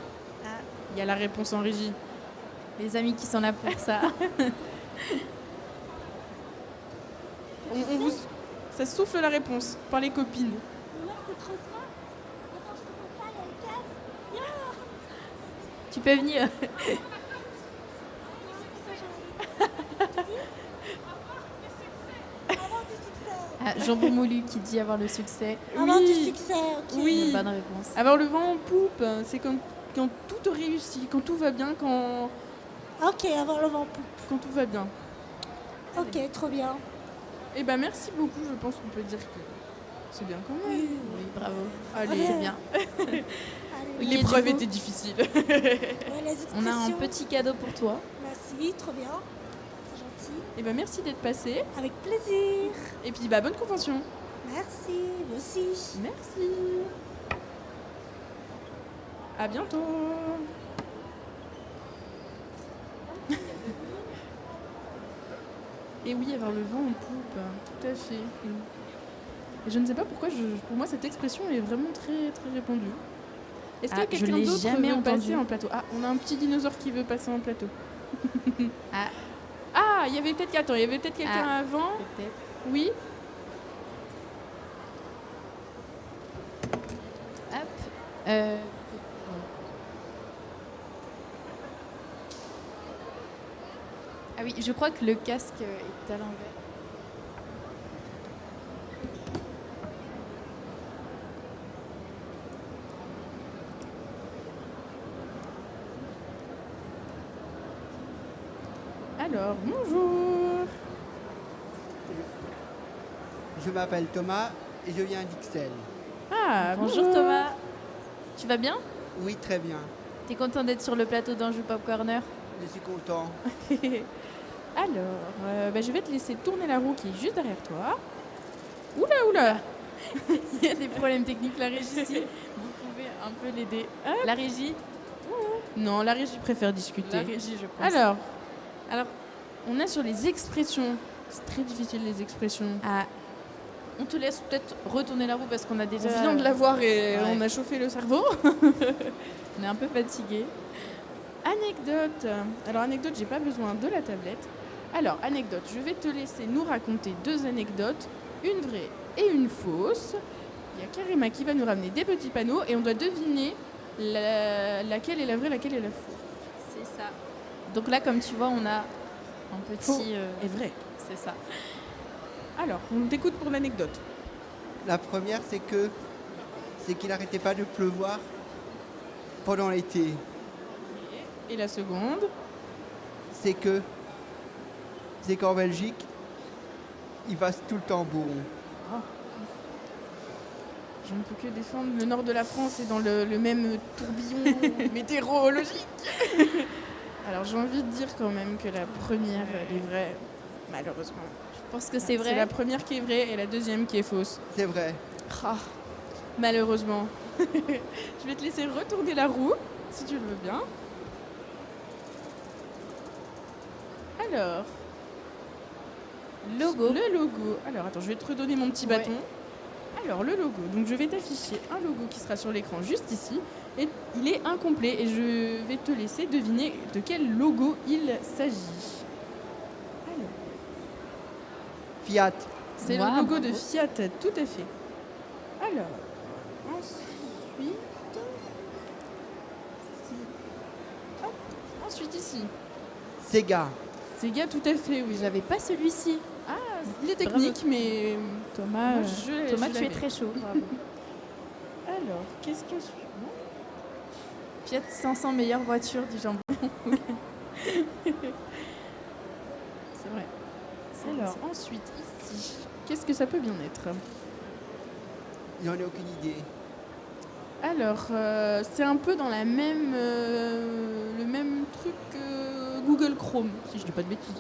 Speaker 1: Il y a la réponse en régie.
Speaker 2: Les amis qui sont là pour ça.
Speaker 1: Ça souffle la réponse par les copines.
Speaker 7: Le mec de transfert. Attends, je te comprends pas, il y a une case.
Speaker 2: Tu peux venir.
Speaker 7: Avoir du succès.
Speaker 2: Ah, Jambon moulu qui dit avoir le succès.
Speaker 7: Avoir
Speaker 1: Oui.
Speaker 7: du succès, ok.
Speaker 1: Oui.
Speaker 2: Bonne réponse.
Speaker 1: Avoir le vent en poupe, c'est quand tout réussit, quand tout va bien, quand
Speaker 7: Ok, avoir le vent poupe.
Speaker 1: tout va bien.
Speaker 7: Ok, trop bien.
Speaker 1: Eh ben merci beaucoup, je pense qu'on peut dire que c'est bien quand même.
Speaker 7: Oui,
Speaker 2: Oui, bravo.
Speaker 1: Allez,
Speaker 2: C'est bien.
Speaker 7: allez.
Speaker 2: Oui,
Speaker 1: l'épreuve
Speaker 2: du coup,
Speaker 1: était difficile.
Speaker 7: Ouais, les
Speaker 2: On a un
Speaker 7: expressions.
Speaker 2: petit cadeau pour toi.
Speaker 7: Merci, trop bien. C'est gentil.
Speaker 1: Eh ben merci d'être passé.
Speaker 7: Avec plaisir.
Speaker 1: Et puis bah bonne convention.
Speaker 7: Merci, vous aussi.
Speaker 1: Merci. À bientôt. Et oui, avoir le vent en poupe, tout à fait. Et je ne sais pas pourquoi, pour moi, cette expression est vraiment très, très répandue. Est-ce que
Speaker 2: Ah, je
Speaker 1: quelqu'un
Speaker 2: l'ai
Speaker 1: d'autre
Speaker 2: jamais
Speaker 1: veut
Speaker 2: entendu.
Speaker 1: passer en plateau? Ah, on a un petit dinosaure qui veut passer en plateau.
Speaker 2: Ah.
Speaker 1: Ah, il y avait peut-être quelqu'un avant.
Speaker 2: Peut-être.
Speaker 1: Oui.
Speaker 2: Hop. Ah oui, je crois que le casque est à l'envers.
Speaker 1: Alors, bonjour.
Speaker 8: Je m'appelle Thomas et je viens d'Ixelles.
Speaker 1: Ah,
Speaker 2: Bonjour Thomas. Tu vas bien?
Speaker 8: Oui, très bien.
Speaker 2: T'es content d'être sur le plateau d'Anjou Pop Corner?
Speaker 8: Je suis content.
Speaker 1: Alors, je vais te laisser tourner la roue qui est juste derrière toi. Oula, oula.
Speaker 2: Il y a des problèmes techniques, la régie ici. Vous pouvez un peu l'aider. La régie?
Speaker 1: Non, la régie préfère discuter.
Speaker 2: La régie, je pense.
Speaker 1: Alors, on est sur les expressions. C'est très difficile les expressions.
Speaker 2: Ah, on te laisse peut-être retourner la roue parce qu'on a déjà...
Speaker 1: On vient de la voir et
Speaker 2: Ouais.
Speaker 1: on a chauffé le cerveau.
Speaker 2: On est un peu fatigué.
Speaker 1: Anecdote. Alors, anecdote, j'ai pas besoin de la tablette. Alors, anecdote, je vais te laisser nous raconter 2 anecdotes, une vraie et une fausse. Il y a Karima qui va nous ramener des petits panneaux et on doit deviner laquelle est la vraie, laquelle est la fausse.
Speaker 2: C'est ça. Donc là, comme tu vois, on a un
Speaker 1: Faux
Speaker 2: petit...
Speaker 1: et vrai.
Speaker 2: C'est ça.
Speaker 1: Alors, on t'écoute pour l'anecdote.
Speaker 8: La première, c'est qu'il n'arrêtait pas de pleuvoir pendant l'été.
Speaker 1: Et la seconde,
Speaker 8: C'est qu'en Belgique, il passe tout le temps bon.
Speaker 1: je ne peux que défendre le nord de la France et dans le même tourbillon météorologique. Alors j'ai envie de dire quand même que la première elle est vraie, malheureusement.
Speaker 2: Je pense que c'est vrai.
Speaker 1: C'est la première qui est vraie et la deuxième qui est fausse.
Speaker 8: C'est vrai.
Speaker 1: Ah, malheureusement. Je vais te laisser retourner la roue, si tu le veux bien. Alors,
Speaker 2: Logo.
Speaker 1: le logo. Alors attends, je vais te redonner mon petit
Speaker 2: Ouais.
Speaker 1: bâton. Alors le logo, donc je vais t'afficher un logo qui sera sur l'écran juste ici. Et il est incomplet et je vais te laisser deviner de quel logo il s'agit. Alors,
Speaker 8: Fiat.
Speaker 1: c'est
Speaker 2: Waouh,
Speaker 1: le logo de
Speaker 2: bravo.
Speaker 1: Fiat, tout à fait. Alors, ensuite... Hop, ensuite ici.
Speaker 8: Sega.
Speaker 1: Sega, tout à fait, oui.
Speaker 2: J'avais pas celui-ci.
Speaker 1: Ah, il est technique, mais
Speaker 2: Thomas,
Speaker 1: moi, je
Speaker 2: Thomas, tu es
Speaker 1: l'avais.
Speaker 2: très chaud. Bravo.
Speaker 1: Alors, question suivante.
Speaker 2: Fiat 500 meilleure voiture du jambon.
Speaker 1: C'est vrai. Alors, ensuite, ici, qu'est-ce que ça peut bien être?
Speaker 8: J'en ai aucune idée.
Speaker 1: Alors, c'est un peu dans la même, le même truc que Google Chrome, si je dis pas de bêtises.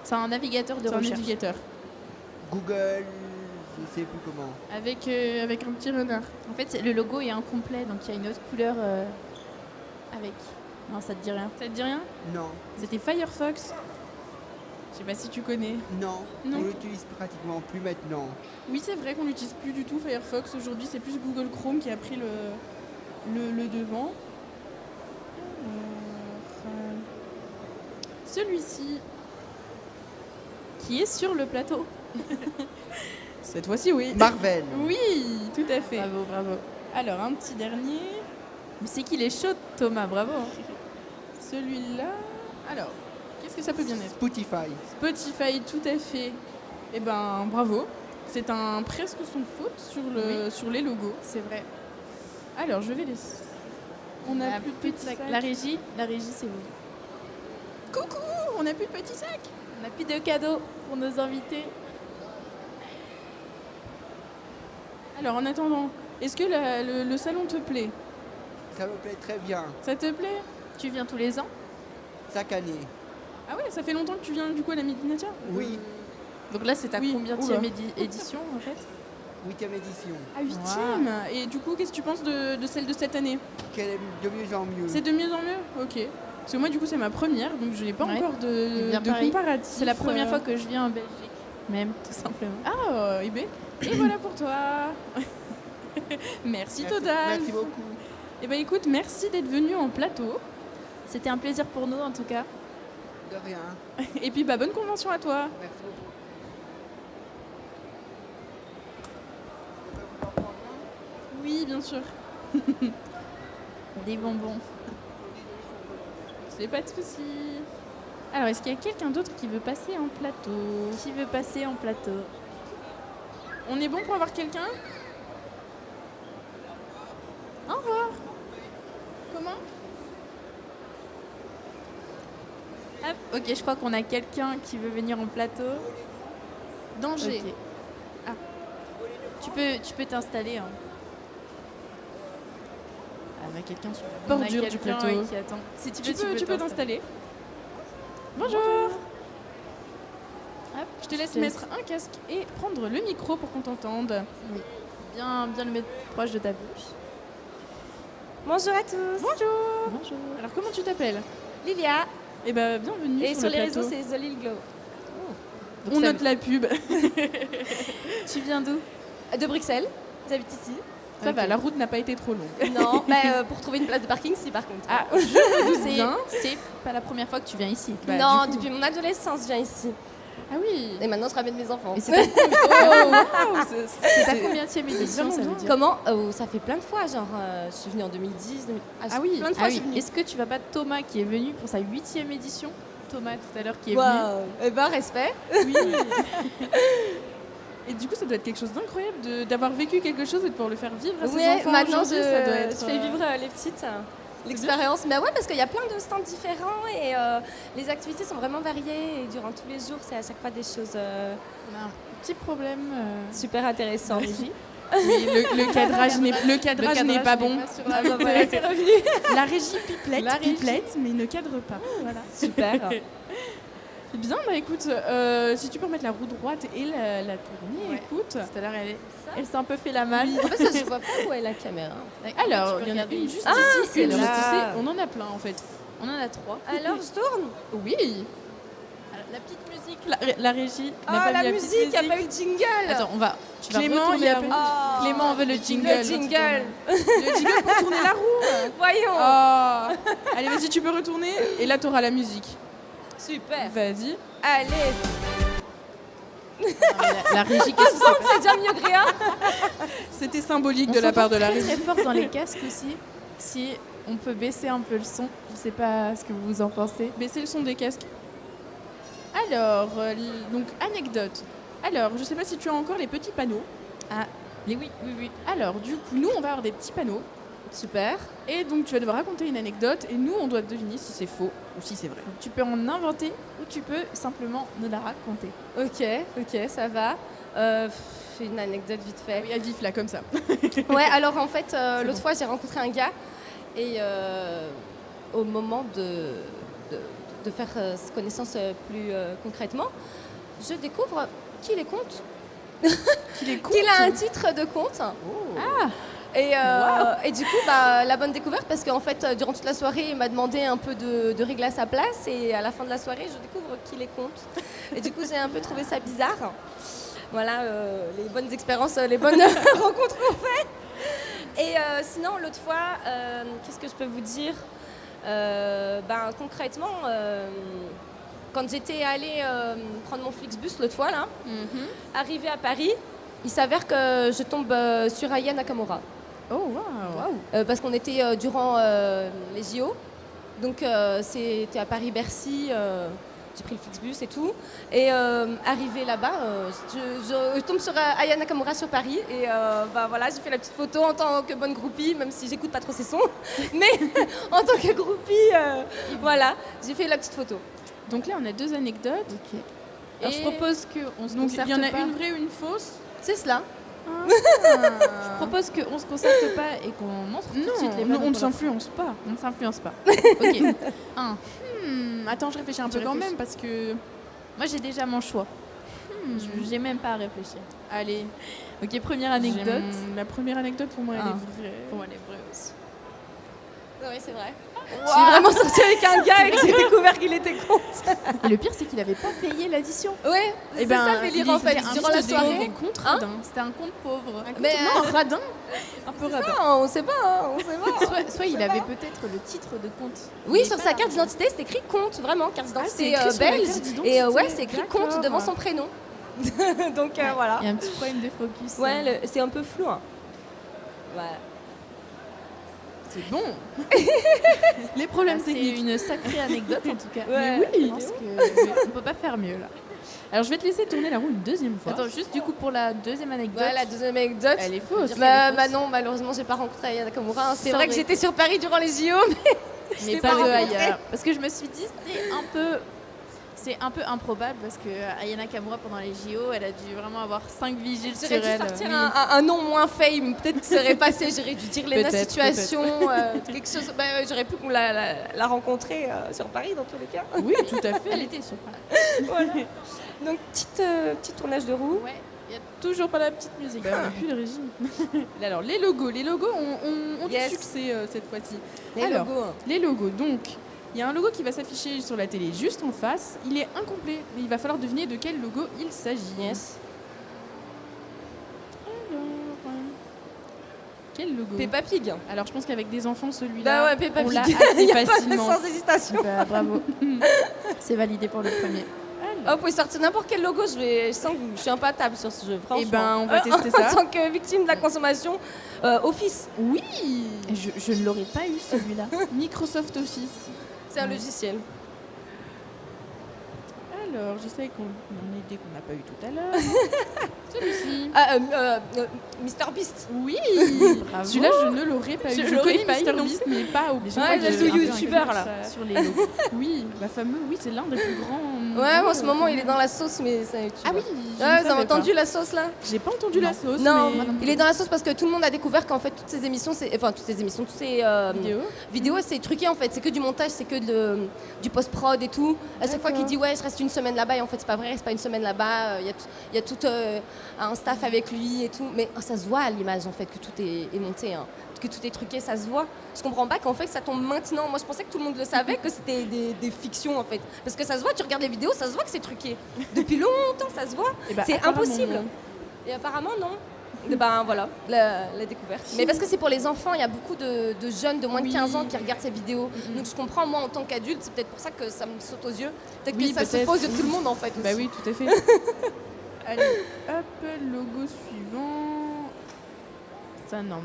Speaker 2: C'est un navigateur de
Speaker 1: C'est un
Speaker 2: recherche.
Speaker 1: navigateur.
Speaker 8: Google, je sais plus comment.
Speaker 1: Avec un petit renard.
Speaker 2: En fait, le logo est incomplet, donc il y a une autre couleur avec. Non, ça te dit rien.
Speaker 1: Ça te dit rien?
Speaker 8: Non.
Speaker 1: C'était Firefox. Je sais pas si tu connais.
Speaker 8: Non.
Speaker 1: Non.
Speaker 8: On l'utilise pratiquement plus maintenant.
Speaker 1: Oui, c'est vrai qu'on n'utilise plus du tout Firefox. Aujourd'hui, c'est plus Google Chrome qui a pris le devant. Alors, celui-ci,
Speaker 2: Qui est sur le plateau.
Speaker 1: cette fois-ci, oui.
Speaker 8: Marvel.
Speaker 1: Oui, tout à fait.
Speaker 2: Bravo, bravo.
Speaker 1: Alors, un petit dernier.
Speaker 2: Mais c'est qu'il est chaud, Thomas, bravo.
Speaker 1: Celui-là. Alors, qu'est-ce que ça peut bien être?
Speaker 8: Spotify.
Speaker 1: Spotify, tout à fait. Eh ben, bravo. C'est un presque sans faute sur les logos.
Speaker 2: C'est vrai.
Speaker 1: Alors, je vais laisser. On n'a plus de petits sacs.
Speaker 2: La régie, c'est vous.
Speaker 1: Coucou, on n'a plus de petits sacs.
Speaker 2: On n'a plus de cadeaux pour nos invités.
Speaker 1: Alors, en attendant, est-ce que le salon te plaît?
Speaker 8: Ça me plaît très bien.
Speaker 1: Ça te plaît?
Speaker 2: Tu viens tous les ans?
Speaker 8: Chaque année.
Speaker 1: Ah ouais, ça fait longtemps que tu viens du coup à la Midi Nature?
Speaker 8: Oui.
Speaker 2: Donc là, c'est ta
Speaker 1: Oui,
Speaker 2: combienième
Speaker 1: oula.
Speaker 2: édition en fait?
Speaker 8: 8e édition.
Speaker 1: Ah, 8e. Et du coup, qu'est-ce que tu penses de celle de cette année?
Speaker 8: Qu'elle est de mieux en mieux.
Speaker 1: C'est de mieux en mieux? Ok. Parce que moi, du coup, c'est ma première, donc je n'ai pas
Speaker 2: Ouais.
Speaker 1: encore
Speaker 2: Eh bien,
Speaker 1: de
Speaker 2: pareil.
Speaker 1: comparatif.
Speaker 2: C'est la première fois que je viens en Belgique, même, tout simplement.
Speaker 1: Ah, eh ben, et voilà pour toi. Merci Total.
Speaker 8: Merci beaucoup.
Speaker 1: Eh ben écoute, merci d'être venu en plateau.
Speaker 2: C'était un plaisir pour nous en tout cas.
Speaker 8: De rien.
Speaker 1: Et puis bah bonne convention à toi.
Speaker 8: Merci beaucoup.
Speaker 1: Oui, bien sûr.
Speaker 2: Des bonbons.
Speaker 1: C'est pas de souci. Alors, est-ce qu'il y a quelqu'un d'autre qui veut passer en plateau?
Speaker 2: Qui veut passer en plateau?
Speaker 1: On est bon pour avoir quelqu'un? Au revoir. Comment?
Speaker 2: Hop, ok, je crois qu'on a quelqu'un qui veut venir en plateau.
Speaker 1: Danger.
Speaker 2: Ok.
Speaker 1: Ah.
Speaker 2: Tu peux t'installer. Hein.
Speaker 1: Ah, on a quelqu'un sur
Speaker 2: On
Speaker 1: la
Speaker 2: a
Speaker 1: bordure du
Speaker 2: quelqu'un,
Speaker 1: plateau.
Speaker 2: ouais, qui attend. Si
Speaker 1: Tu peux t'installer. Bonjour. Hop, je te laisse
Speaker 2: Je te laisse.
Speaker 1: mettre un casque et prendre le micro pour qu'on t'entende.
Speaker 2: Bien le mettre proche de ta bouche.
Speaker 9: Bonjour à tous.
Speaker 1: Bonjour.
Speaker 2: Bonjour.
Speaker 1: Alors, comment tu t'appelles?
Speaker 9: Lilia.
Speaker 1: Eh ben, bienvenue
Speaker 9: Et
Speaker 1: sur
Speaker 9: sur
Speaker 1: le
Speaker 9: les
Speaker 1: plateau.
Speaker 9: réseaux, c'est Zolil Glow.
Speaker 1: On note la pub.
Speaker 2: Tu viens d'où?
Speaker 9: De Bruxelles. J'habite ici.
Speaker 1: Ça
Speaker 2: Ok.
Speaker 1: va, la route n'a pas été trop longue.
Speaker 9: Non, pour trouver une place de parking, si par contre.
Speaker 1: Ah, je me doute
Speaker 2: C'est
Speaker 1: bien.
Speaker 2: c'est pas la première fois que tu viens ici.
Speaker 1: Bah,
Speaker 9: non,
Speaker 1: du coup.
Speaker 9: depuis mon adolescence, je viens ici.
Speaker 1: Ah oui.
Speaker 9: Et maintenant, je ramène mes enfants.
Speaker 2: Et c'est ta combienième édition,
Speaker 1: vraiment
Speaker 2: ça veut
Speaker 1: bien.
Speaker 2: dire?
Speaker 9: Comment Ça fait plein de fois, genre, je suis venue en 2010.
Speaker 1: Ah oui,
Speaker 9: plein de fois,
Speaker 2: Ah
Speaker 9: je suis
Speaker 2: oui.
Speaker 9: venue.
Speaker 2: Est-ce que tu vas pas Thomas qui est venu pour sa 8e édition? Thomas tout à l'heure qui est
Speaker 9: Waouh. Eh ben, respect.
Speaker 1: Oui. Et du coup, ça doit être quelque chose d'incroyable d'avoir vécu quelque chose et de pouvoir le faire vivre à ses
Speaker 9: Ouais,
Speaker 1: enfants.
Speaker 9: maintenant,
Speaker 1: aujourd'hui, ça doit être,
Speaker 9: je fais vivre les petites. L'expérience. Mais ouais, parce qu'il y a plein de stands différents et les activités sont vraiment variées. Et durant tous les jours, c'est à chaque fois des choses
Speaker 2: venu. On a un petit problème.
Speaker 9: super intéressantes.
Speaker 2: Régie.
Speaker 1: Oui, le cadrage n'est pas bon.
Speaker 2: sur la
Speaker 9: Voilà, c'est revenu.
Speaker 1: La régie pipelette,
Speaker 2: La régie.
Speaker 1: pipelette, mais ne cadre pas. Voilà.
Speaker 9: Super.
Speaker 1: Bien, bah écoute, si tu peux remettre la roue droite et la tourner,
Speaker 2: Ouais.
Speaker 1: écoute.
Speaker 2: Tout à l'heure, elle s'est un peu fait la malle.
Speaker 9: En fait, je vois pas où est la caméra.
Speaker 1: Alors,
Speaker 2: Tu peux
Speaker 1: il y en a
Speaker 2: regarder
Speaker 1: une
Speaker 2: ici.
Speaker 1: juste
Speaker 9: Ah,
Speaker 1: ici,
Speaker 9: c'est
Speaker 1: une juste
Speaker 9: là.
Speaker 1: ici. On en a plein en fait.
Speaker 2: On en a 3.
Speaker 9: Alors, je tourne.
Speaker 1: Oui.
Speaker 2: Alors, la petite musique, la régie. n'a
Speaker 9: Ah,
Speaker 2: pas
Speaker 9: la
Speaker 2: mis petite
Speaker 9: musique, il n'y a pas eu de jingle.
Speaker 2: Attends, tu vas
Speaker 1: Clément,
Speaker 2: retourner
Speaker 1: il a
Speaker 2: la
Speaker 1: pas-
Speaker 2: roue.
Speaker 9: Ah,
Speaker 2: Clément veut le jingle.
Speaker 9: le jingle.
Speaker 1: Le jingle pour tourner la roue.
Speaker 9: Voyons.
Speaker 1: Oh. Allez, vas-y, tu peux retourner. Et là, t'auras la musique.
Speaker 9: Super.
Speaker 1: Vas-y.
Speaker 9: Allez.
Speaker 2: La régie, qu'est-ce que c'est?
Speaker 9: C'est déjà mieux que rien.
Speaker 1: C'était symbolique
Speaker 2: On
Speaker 1: de la
Speaker 2: s'entend
Speaker 1: part de la
Speaker 2: très,
Speaker 1: régie.
Speaker 2: très fort dans les casques aussi. Si on peut baisser un peu le son, je sais pas ce que vous en pensez.
Speaker 1: Baissez le son des casques. Alors, donc, anecdote. Alors, je sais pas si tu as encore les petits panneaux.
Speaker 2: Mais oui, oui, oui.
Speaker 1: Alors, du coup, nous, on va avoir des petits panneaux.
Speaker 9: Super.
Speaker 1: Et donc, tu vas devoir raconter une anecdote. Et nous, on doit deviner si c'est faux ou si c'est vrai.
Speaker 2: Tu peux en inventer ou tu peux simplement nous la raconter.
Speaker 9: Ok, ça va. Une anecdote vite
Speaker 1: Ah
Speaker 9: fait.
Speaker 1: oui, à vif, là, comme ça.
Speaker 9: Ouais, alors en fait,
Speaker 1: C'est
Speaker 9: l'autre
Speaker 1: bon.
Speaker 9: fois, j'ai rencontré un gars et au moment de faire connaissance plus concrètement, je découvre qu'il est comte,
Speaker 1: Qu'il est con.
Speaker 9: qu'il a un titre de comte. Et du coup, bah, la bonne découverte, parce qu'en fait, durant toute la soirée, il m'a demandé un peu de régler à sa place, et à la fin de la soirée, je découvre qu'il est comte. Et du coup, j'ai un peu trouvé ça bizarre. Voilà, les bonnes expériences, les bonnes rencontres qu'on fait. Et sinon, l'autre fois, qu'est-ce que je peux vous dire concrètement, quand j'étais allée prendre mon Flixbus l'autre fois, là, arrivée à Paris, il s'avère que je tombe sur Aya Nakamura.
Speaker 1: Oh, waouh.
Speaker 9: Parce qu'on était durant les JO. Donc c'était à Paris-Bercy. J'ai pris le Flixbus et tout. Et arrivée là-bas, je tombe sur Aya Nakamura sur Paris. Et voilà, j'ai fait la petite photo en tant que bonne groupie, même si j'écoute pas trop ses sons. Mais en tant que groupie, voilà, j'ai fait la petite photo.
Speaker 1: Donc là, on a deux anecdotes.
Speaker 2: Alors, je propose qu'on se
Speaker 1: Donc,
Speaker 2: concerte
Speaker 1: il y en a
Speaker 2: pas.
Speaker 1: une vraie ou une fausse.
Speaker 9: C'est cela.
Speaker 2: Je propose qu'on se concerte pas et qu'on montre tout de suite les
Speaker 1: Non,
Speaker 2: panneaux
Speaker 1: on ne
Speaker 2: pour la-
Speaker 1: s'influence pas.
Speaker 2: On ne s'influence pas. Ok. 1.
Speaker 1: Attends, je réfléchis un peu
Speaker 2: Tu
Speaker 1: quand
Speaker 2: réfléchis.
Speaker 1: même parce que...
Speaker 2: Moi, j'ai déjà mon choix. J'ai même pas à réfléchir.
Speaker 1: Allez,
Speaker 2: Ok, première anecdote.
Speaker 1: La première anecdote, pour moi, elle
Speaker 2: Ah.
Speaker 1: est vraie.
Speaker 2: Pour moi, elle est vraie aussi.
Speaker 9: Oui, c'est vrai. Je suis vraiment sortie avec un gars et j'ai découvert qu'il était comte.
Speaker 2: Et le pire, c'est qu'il avait pas payé l'addition.
Speaker 9: Ouais, c'est ça le délire en fait. Durant la soirée.
Speaker 1: Contre
Speaker 9: Hein
Speaker 1: radin.
Speaker 2: C'était un compte pauvre.
Speaker 9: Mais
Speaker 1: Non, radin. Un peu radin.
Speaker 9: on sait pas, on sait pas.
Speaker 2: Soit il avait peut-être le titre de compte.
Speaker 9: Oui,
Speaker 2: Mais
Speaker 9: sur
Speaker 2: pas
Speaker 9: sa carte
Speaker 2: l'argent.
Speaker 9: d'identité, c'est écrit comte, vraiment, carte
Speaker 1: c'est
Speaker 9: d'identité
Speaker 1: écrit sur la
Speaker 9: belge.
Speaker 1: carte d'identité.
Speaker 9: Et ouais, c'est écrit
Speaker 1: D'accord.
Speaker 9: comte devant son prénom. Donc voilà.
Speaker 2: Il y a un petit problème de focus.
Speaker 9: Ouais, c'est un peu flou. Hein. Voilà.
Speaker 1: C'est bon. Les problèmes
Speaker 2: C'est
Speaker 1: techniques.
Speaker 2: une sacrée anecdote en tout cas.
Speaker 9: Ouais.
Speaker 2: Mais oui, je pense qu'on peut pas faire mieux là.
Speaker 1: Alors, je vais te laisser tourner la roue une deuxième fois.
Speaker 2: Attends, juste du coup pour la deuxième anecdote.
Speaker 9: Ouais, la deuxième anecdote.
Speaker 1: Elle est fausse.
Speaker 9: Bah non, malheureusement, j'ai pas rencontré Aya Nakamura. hein. C'est vrai que j'étais sur Paris durant les JO,
Speaker 2: mais
Speaker 9: l'ai
Speaker 2: pas
Speaker 9: pas
Speaker 2: de
Speaker 9: rencontrée.
Speaker 2: ailleurs. Parce que je me suis dit c'est un peu improbable parce que Aya Nakamura pendant les JO, elle a dû vraiment avoir 5 vigiles sur
Speaker 9: j'aurais dû
Speaker 2: elle.
Speaker 9: sortir un nom moins fame. Peut-être que ça serait passé. J'aurais dû dire Lena
Speaker 1: Peut-être,
Speaker 9: Situation, quelque chose. Bah, j'aurais pu qu'on la rencontrer sur Paris dans tous les cas.
Speaker 1: Oui, tout à fait.
Speaker 2: Elle était sur Paris.
Speaker 9: Voilà. Donc petit tournage de roue.
Speaker 2: Ouais, il y a toujours pas la petite musique.
Speaker 1: Bah, on n'a plus le régime. Alors, les logos ont
Speaker 9: Yes.
Speaker 1: du succès cette fois-ci.
Speaker 9: Les
Speaker 1: Alors,
Speaker 9: logos.
Speaker 1: Les logos, donc, il y a un logo qui va s'afficher sur la télé juste en face. Il est incomplet, mais il va falloir deviner de quel logo il s'agit.
Speaker 9: Yes.
Speaker 1: Alors, quel logo
Speaker 9: Peppa Pig.
Speaker 1: Alors, je pense qu'avec des enfants, celui-là,
Speaker 9: Bah ouais, Peppa
Speaker 1: on l'a
Speaker 9: Pig.
Speaker 1: assez
Speaker 9: Il y a pas de
Speaker 1: facilement.
Speaker 9: sans hésitation.
Speaker 2: Bah, bravo. C'est validé pour le premier.
Speaker 9: Ah, vous pouvez sortir n'importe quel logo, je sens que je suis imbattable sur ce jeu, franchement.
Speaker 1: Eh ben, on va tester ça.
Speaker 9: En tant que victime de la consommation, Office,
Speaker 1: Oui.
Speaker 2: Je ne l'aurais pas eu celui-là.
Speaker 1: Microsoft Office.
Speaker 9: c'est un logiciel.
Speaker 1: Alors, j'essaie qu'on une idée qu'on n'a pas eu tout à l'heure. Celui-ci.
Speaker 9: Mr Beast.
Speaker 1: Oui.
Speaker 2: Bravo.
Speaker 1: Celui-là, je ne l'aurais pas eu.
Speaker 9: Je
Speaker 1: Je
Speaker 9: l'aurais
Speaker 1: connais
Speaker 9: pas eu,
Speaker 1: Mr
Speaker 9: non.
Speaker 1: Beast, mais pas au
Speaker 9: Ouais,
Speaker 1: point
Speaker 9: le
Speaker 1: de-
Speaker 9: youtubeur, là.
Speaker 2: Sur les logos.
Speaker 1: Oui, la fameuse. Oui, c'est l'un des plus grands.
Speaker 9: Ouais, en ce moment, il est dans la sauce, mais c'est un youtubeur.
Speaker 1: Ah oui. je ne
Speaker 9: Ouais, vous
Speaker 1: savais
Speaker 9: avez
Speaker 1: pas.
Speaker 9: entendu la sauce là?
Speaker 1: J'ai pas entendu la sauce.
Speaker 9: Non,
Speaker 1: mais...
Speaker 9: il est dans la sauce parce que tout le monde a découvert qu'en fait toutes ces émissions, toutes ces vidéos, c'est truqué en fait. C'est que du montage, c'est que du post-prod et tout. À chaque fois qu'il dit ouais, je reste une semaine là-bas, et en fait c'est pas vrai, c'est pas une semaine là-bas. Il y a tout un staff avec lui et tout. Mais ça se voit à l'image en fait que tout est monté, hein. Que tout est truqué, ça se voit. Je comprends pas qu'en fait ça tombe maintenant. Moi je pensais que tout le monde le savait, que c'était des fictions en fait. Parce que ça se voit, tu regardes les vidéos, ça se voit que c'est truqué. Depuis longtemps, ça se voit.
Speaker 1: Eh ben,
Speaker 9: C'est
Speaker 1: apparemment,
Speaker 9: impossible.
Speaker 1: non.
Speaker 9: Et apparemment non. Et ben voilà, la découverte. Mais parce que c'est pour les enfants, il y a beaucoup de jeunes de moins de 15 ans qui regardent ces vidéos. Donc je comprends, moi en tant qu'adulte, c'est peut-être pour ça que ça me saute aux yeux. Peut-être
Speaker 1: Oui,
Speaker 9: que ça
Speaker 1: peut-être.
Speaker 9: saute aux yeux de tout le monde en fait.
Speaker 1: Bah
Speaker 9: aussi.
Speaker 1: oui, tout à fait. Allez, hop, logo suivant. Ça, non.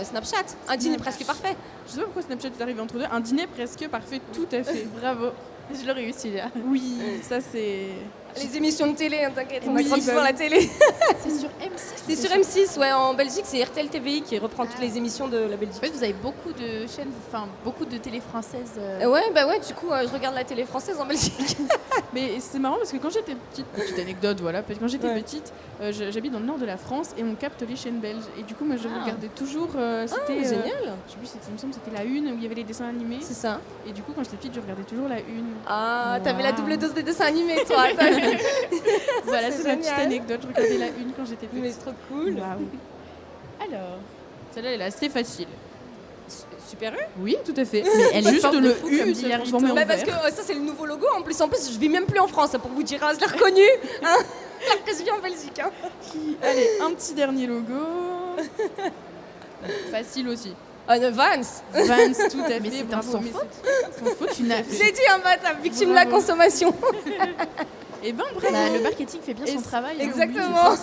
Speaker 9: Snapchat, un dîner presque parfait.
Speaker 1: Je sais pas pourquoi Snapchat est arrivé entre deux. Un dîner presque parfait, tout à fait.
Speaker 2: Bravo. Je l'aurais eu celui-là.
Speaker 1: Oui, ça c'est.
Speaker 9: Les émissions de télé, hein, t'inquiète, on
Speaker 1: Oui,
Speaker 9: a grandi
Speaker 1: bah
Speaker 9: souvent à la télé.
Speaker 2: C'est sur M6.
Speaker 9: C'est sur M6, ouais, en Belgique, c'est RTL TVI qui reprend toutes les émissions de la
Speaker 2: En
Speaker 9: Belgique.
Speaker 2: fait, vous avez beaucoup de chaînes, enfin beaucoup de télé françaises.
Speaker 9: Ouais, bah ouais, du coup, je regarde la télé française en Belgique.
Speaker 1: Mais c'est marrant parce que quand j'étais petite anecdote, voilà, quand j'étais petite, j'habite dans le nord de la France et on capte les chaînes belges. Et du coup, moi je regardais toujours. C'était.
Speaker 9: Génial.
Speaker 1: Je sais plus, il me semble que c'était la une où il y avait les dessins animés.
Speaker 9: C'est ça.
Speaker 1: Et du coup, quand j'étais petite, je regardais toujours la une.
Speaker 9: Ah, t'avais la
Speaker 1: Wow.
Speaker 9: double dose des dessins animés, toi. t'as vu
Speaker 1: Voilà,
Speaker 9: C'est
Speaker 1: c'est ma petite
Speaker 9: génial.
Speaker 1: anecdote. Je regardais la une quand j'étais
Speaker 9: Mais
Speaker 1: petite.
Speaker 9: c'est trop cool.
Speaker 1: Waouh. Alors, celle-là, elle est assez facile.
Speaker 9: Super U.
Speaker 1: Oui, tout à fait.
Speaker 2: Mais elle est
Speaker 1: Juste
Speaker 2: forte de
Speaker 1: le
Speaker 2: fou,
Speaker 1: U
Speaker 2: comme
Speaker 1: s'est
Speaker 2: dit Yarito.
Speaker 1: transformé en
Speaker 9: Bah parce
Speaker 1: vert.
Speaker 9: que ça c'est le nouveau logo. En plus, je vis même plus en France pour vous dire. Hein, je l'ai reconnu. Hein, alors que je vis en Belgique. Hein.
Speaker 1: Allez, un petit dernier logo. Facile aussi.
Speaker 9: Vans.
Speaker 1: Vans, tout à fait.
Speaker 2: Mais c'est un
Speaker 1: bravo,
Speaker 2: sans
Speaker 1: mais
Speaker 2: faute.
Speaker 1: c'est sans faute, tu n'as fait.
Speaker 9: J'ai dit un bâtard, victime de la
Speaker 1: Bravo.
Speaker 9: consommation.
Speaker 1: Eh ben, bravo.
Speaker 2: Bah, le marketing fait bien
Speaker 1: Et
Speaker 2: son
Speaker 1: c'est-
Speaker 2: travail. hein.
Speaker 9: exactement.
Speaker 2: Oui, je pense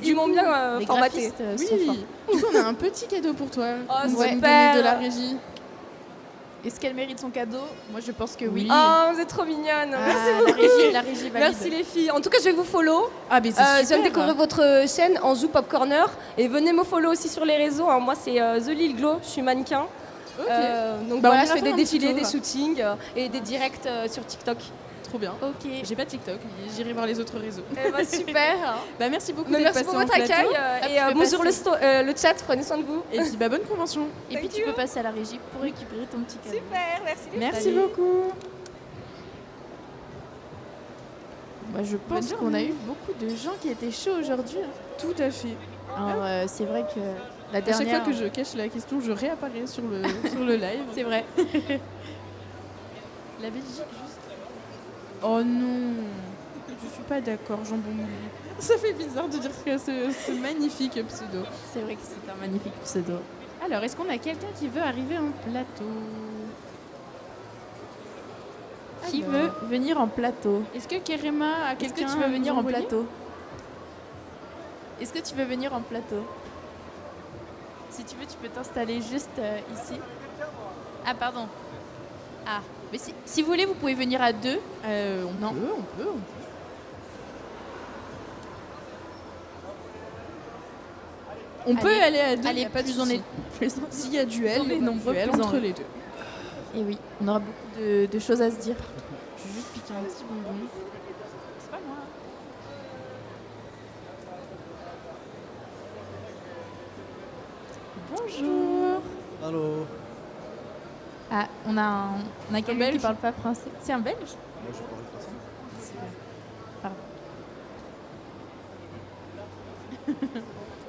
Speaker 2: que
Speaker 9: Ils m'ont bien
Speaker 2: les
Speaker 9: formaté.
Speaker 2: graphistes
Speaker 1: Oui,
Speaker 2: sont forts.
Speaker 1: du coup, on a un petit cadeau pour toi.
Speaker 9: Oh,
Speaker 1: On va nous
Speaker 9: super.
Speaker 1: donner de la régie.
Speaker 2: Est-ce qu'elle mérite son cadeau? Moi, je pense que oui.
Speaker 9: Oh, vous êtes trop mignonne.
Speaker 2: Ah,
Speaker 9: Merci
Speaker 2: la
Speaker 9: beaucoup.
Speaker 2: régie valide.
Speaker 9: Merci les filles. En tout cas, je vais vous follow.
Speaker 1: Ah, mais c'est
Speaker 9: Je
Speaker 1: super.
Speaker 9: viens de découvrir votre chaîne Anjou Pop Corner et venez me follow aussi sur les réseaux. Hein. Moi, c'est The Lil Glow. Je suis mannequin.
Speaker 1: Ok.
Speaker 9: Donc
Speaker 1: Bah, on
Speaker 9: voilà,
Speaker 1: ira
Speaker 9: je fais
Speaker 1: faire
Speaker 9: des
Speaker 1: un petit
Speaker 9: défilés,
Speaker 1: tour.
Speaker 9: des shootings et des directs sur TikTok.
Speaker 1: Trop bien.
Speaker 2: Ok.
Speaker 1: J'ai pas TikTok, mais j'irai voir les autres réseaux.
Speaker 9: Eh ben, super.
Speaker 1: Bah, merci beaucoup
Speaker 9: Mais
Speaker 1: d'être
Speaker 9: merci
Speaker 1: passé
Speaker 9: pour
Speaker 1: en
Speaker 9: votre
Speaker 1: plateau.
Speaker 9: accueil
Speaker 2: tu
Speaker 9: et
Speaker 2: peux
Speaker 9: bonjour
Speaker 2: passer.
Speaker 9: le chat. Prenez soin de vous.
Speaker 1: Et puis, bah, bonne convention.
Speaker 2: Et puis,
Speaker 9: Thank
Speaker 2: tu
Speaker 9: you.
Speaker 2: peux passer à la régie pour récupérer ton petit cadeau.
Speaker 9: Super, merci les
Speaker 1: Merci
Speaker 9: filles.
Speaker 1: beaucoup.
Speaker 2: Moi, je pense
Speaker 1: Bonne
Speaker 2: qu'on a
Speaker 1: journée.
Speaker 2: eu beaucoup de gens qui étaient chauds aujourd'hui.
Speaker 1: Tout à fait.
Speaker 2: Alors, c'est vrai que la
Speaker 1: À chaque
Speaker 2: dernière.
Speaker 1: fois que je cache la question, je réapparais sur le, sur le live.
Speaker 2: C'est vrai.
Speaker 1: La Belgique, juste. Oh non. Je suis pas d'accord, jambon moulu. Ça fait bizarre de dire que ce magnifique pseudo.
Speaker 2: C'est vrai que c'est un magnifique pseudo.
Speaker 1: Alors, est-ce qu'on a quelqu'un qui veut arriver en plateau?
Speaker 2: Qui
Speaker 1: Alors.
Speaker 2: veut venir en plateau?
Speaker 1: Est-ce que Kerema a
Speaker 2: Est-ce
Speaker 1: quelqu'un
Speaker 2: que tu veux
Speaker 1: à
Speaker 2: venir
Speaker 1: nous
Speaker 2: en
Speaker 1: envoyer?
Speaker 2: plateau? Est-ce que tu veux venir en plateau? Si tu veux, tu peux t'installer juste ici. Ah, pardon. Ah, mais si vous voulez, vous pouvez venir à deux.
Speaker 1: On
Speaker 2: Non.
Speaker 1: peut, on peut. On peut
Speaker 2: Allez,
Speaker 1: aller à deux,
Speaker 2: allez,
Speaker 1: y a pas de
Speaker 2: plus on
Speaker 1: souci. S'il y a duel,
Speaker 2: Plus on est nombreux,
Speaker 1: duel
Speaker 2: plus on
Speaker 1: entre
Speaker 2: est.
Speaker 1: les deux.
Speaker 2: Et oui, on aura beaucoup de choses à se dire.
Speaker 1: Je vais juste piquer un petit bonbon. C'est pas moi. Bonjour.
Speaker 10: Allô.
Speaker 2: Ah, on a quelqu'un qui
Speaker 1: Belge.
Speaker 2: parle pas français. C'est un Belge?
Speaker 10: Moi je parle français.
Speaker 2: Pardon.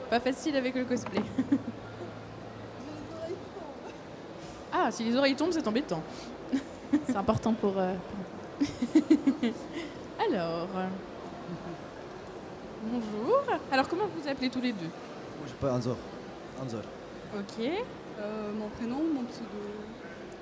Speaker 1: Pas facile avec le cosplay. Ah, si les oreilles tombent, c'est embêtant.
Speaker 2: C'est important pour.
Speaker 1: Alors. Bonjour. Alors, comment vous appelez tous les deux?
Speaker 10: Moi j'ai pas Anzor. Anzor.
Speaker 1: Ok.
Speaker 11: Mon prénom, mon pseudo.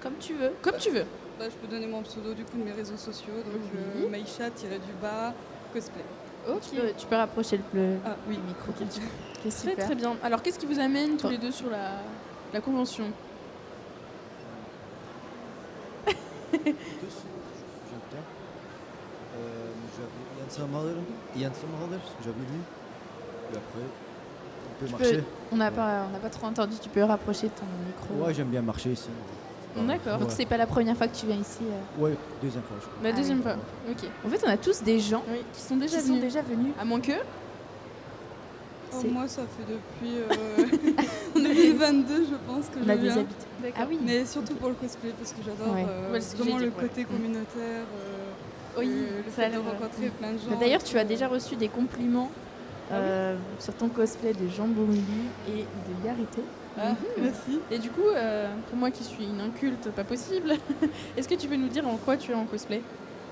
Speaker 2: Comme tu veux.
Speaker 1: Comme tu veux.
Speaker 11: Bah, je peux donner mon pseudo du coup de mes réseaux sociaux, donc
Speaker 1: Oui.
Speaker 11: Maïcha-du-bas cosplay.
Speaker 1: Ok.
Speaker 2: Tu peux rapprocher le
Speaker 11: Ah oui,
Speaker 2: micro.
Speaker 1: Ok,
Speaker 2: Ok,
Speaker 1: Très
Speaker 2: super.
Speaker 1: très bien. Alors qu'est-ce qui vous amène tous
Speaker 2: Toi.
Speaker 1: les deux sur la convention?
Speaker 10: Dus, j'entends. J'avais Yann Samadel, j'avais lu. Et après, on peut
Speaker 2: Tu
Speaker 10: marcher.
Speaker 2: peux- On n'a pas trop entendu, tu peux rapprocher ton micro.
Speaker 10: Ouais, j'aime bien marcher ici.
Speaker 1: D'accord.
Speaker 2: Donc
Speaker 10: Ouais.
Speaker 2: c'est pas la première fois que tu viens ici.
Speaker 10: Ouais, deuxième fois, je crois.
Speaker 1: La
Speaker 2: Ah
Speaker 1: deuxième
Speaker 2: oui.
Speaker 1: fois. Ok.
Speaker 2: En fait, on a tous des gens
Speaker 1: Oui, qui sont déjà
Speaker 2: qui sont
Speaker 1: venus.
Speaker 2: déjà venus.
Speaker 1: À moins que.
Speaker 11: Oh,
Speaker 2: C'est-
Speaker 11: moi, ça fait depuis 2022, je pense que
Speaker 2: On
Speaker 11: je
Speaker 2: a des
Speaker 11: viens.
Speaker 2: habitudes. Ah oui.
Speaker 11: Mais surtout pour le cosplay, parce que j'adore
Speaker 2: Ouais.
Speaker 1: Ouais, c'est ce que
Speaker 11: vraiment
Speaker 1: j'ai
Speaker 11: le
Speaker 1: dit, ouais.
Speaker 11: côté communautaire,
Speaker 1: Oui,
Speaker 11: le
Speaker 1: ça a
Speaker 11: fait de
Speaker 1: l'air,
Speaker 11: rencontrer plein de gens.
Speaker 2: Bah, D'ailleurs,
Speaker 11: et
Speaker 2: tu as
Speaker 11: tout.
Speaker 2: déjà reçu des compliments sur ton cosplay de Jean Bourlu et de Yarito.
Speaker 11: Ah, merci.
Speaker 1: Et du coup, pour moi qui suis une inculte pas possible, est-ce que tu peux nous dire en quoi tu es en cosplay?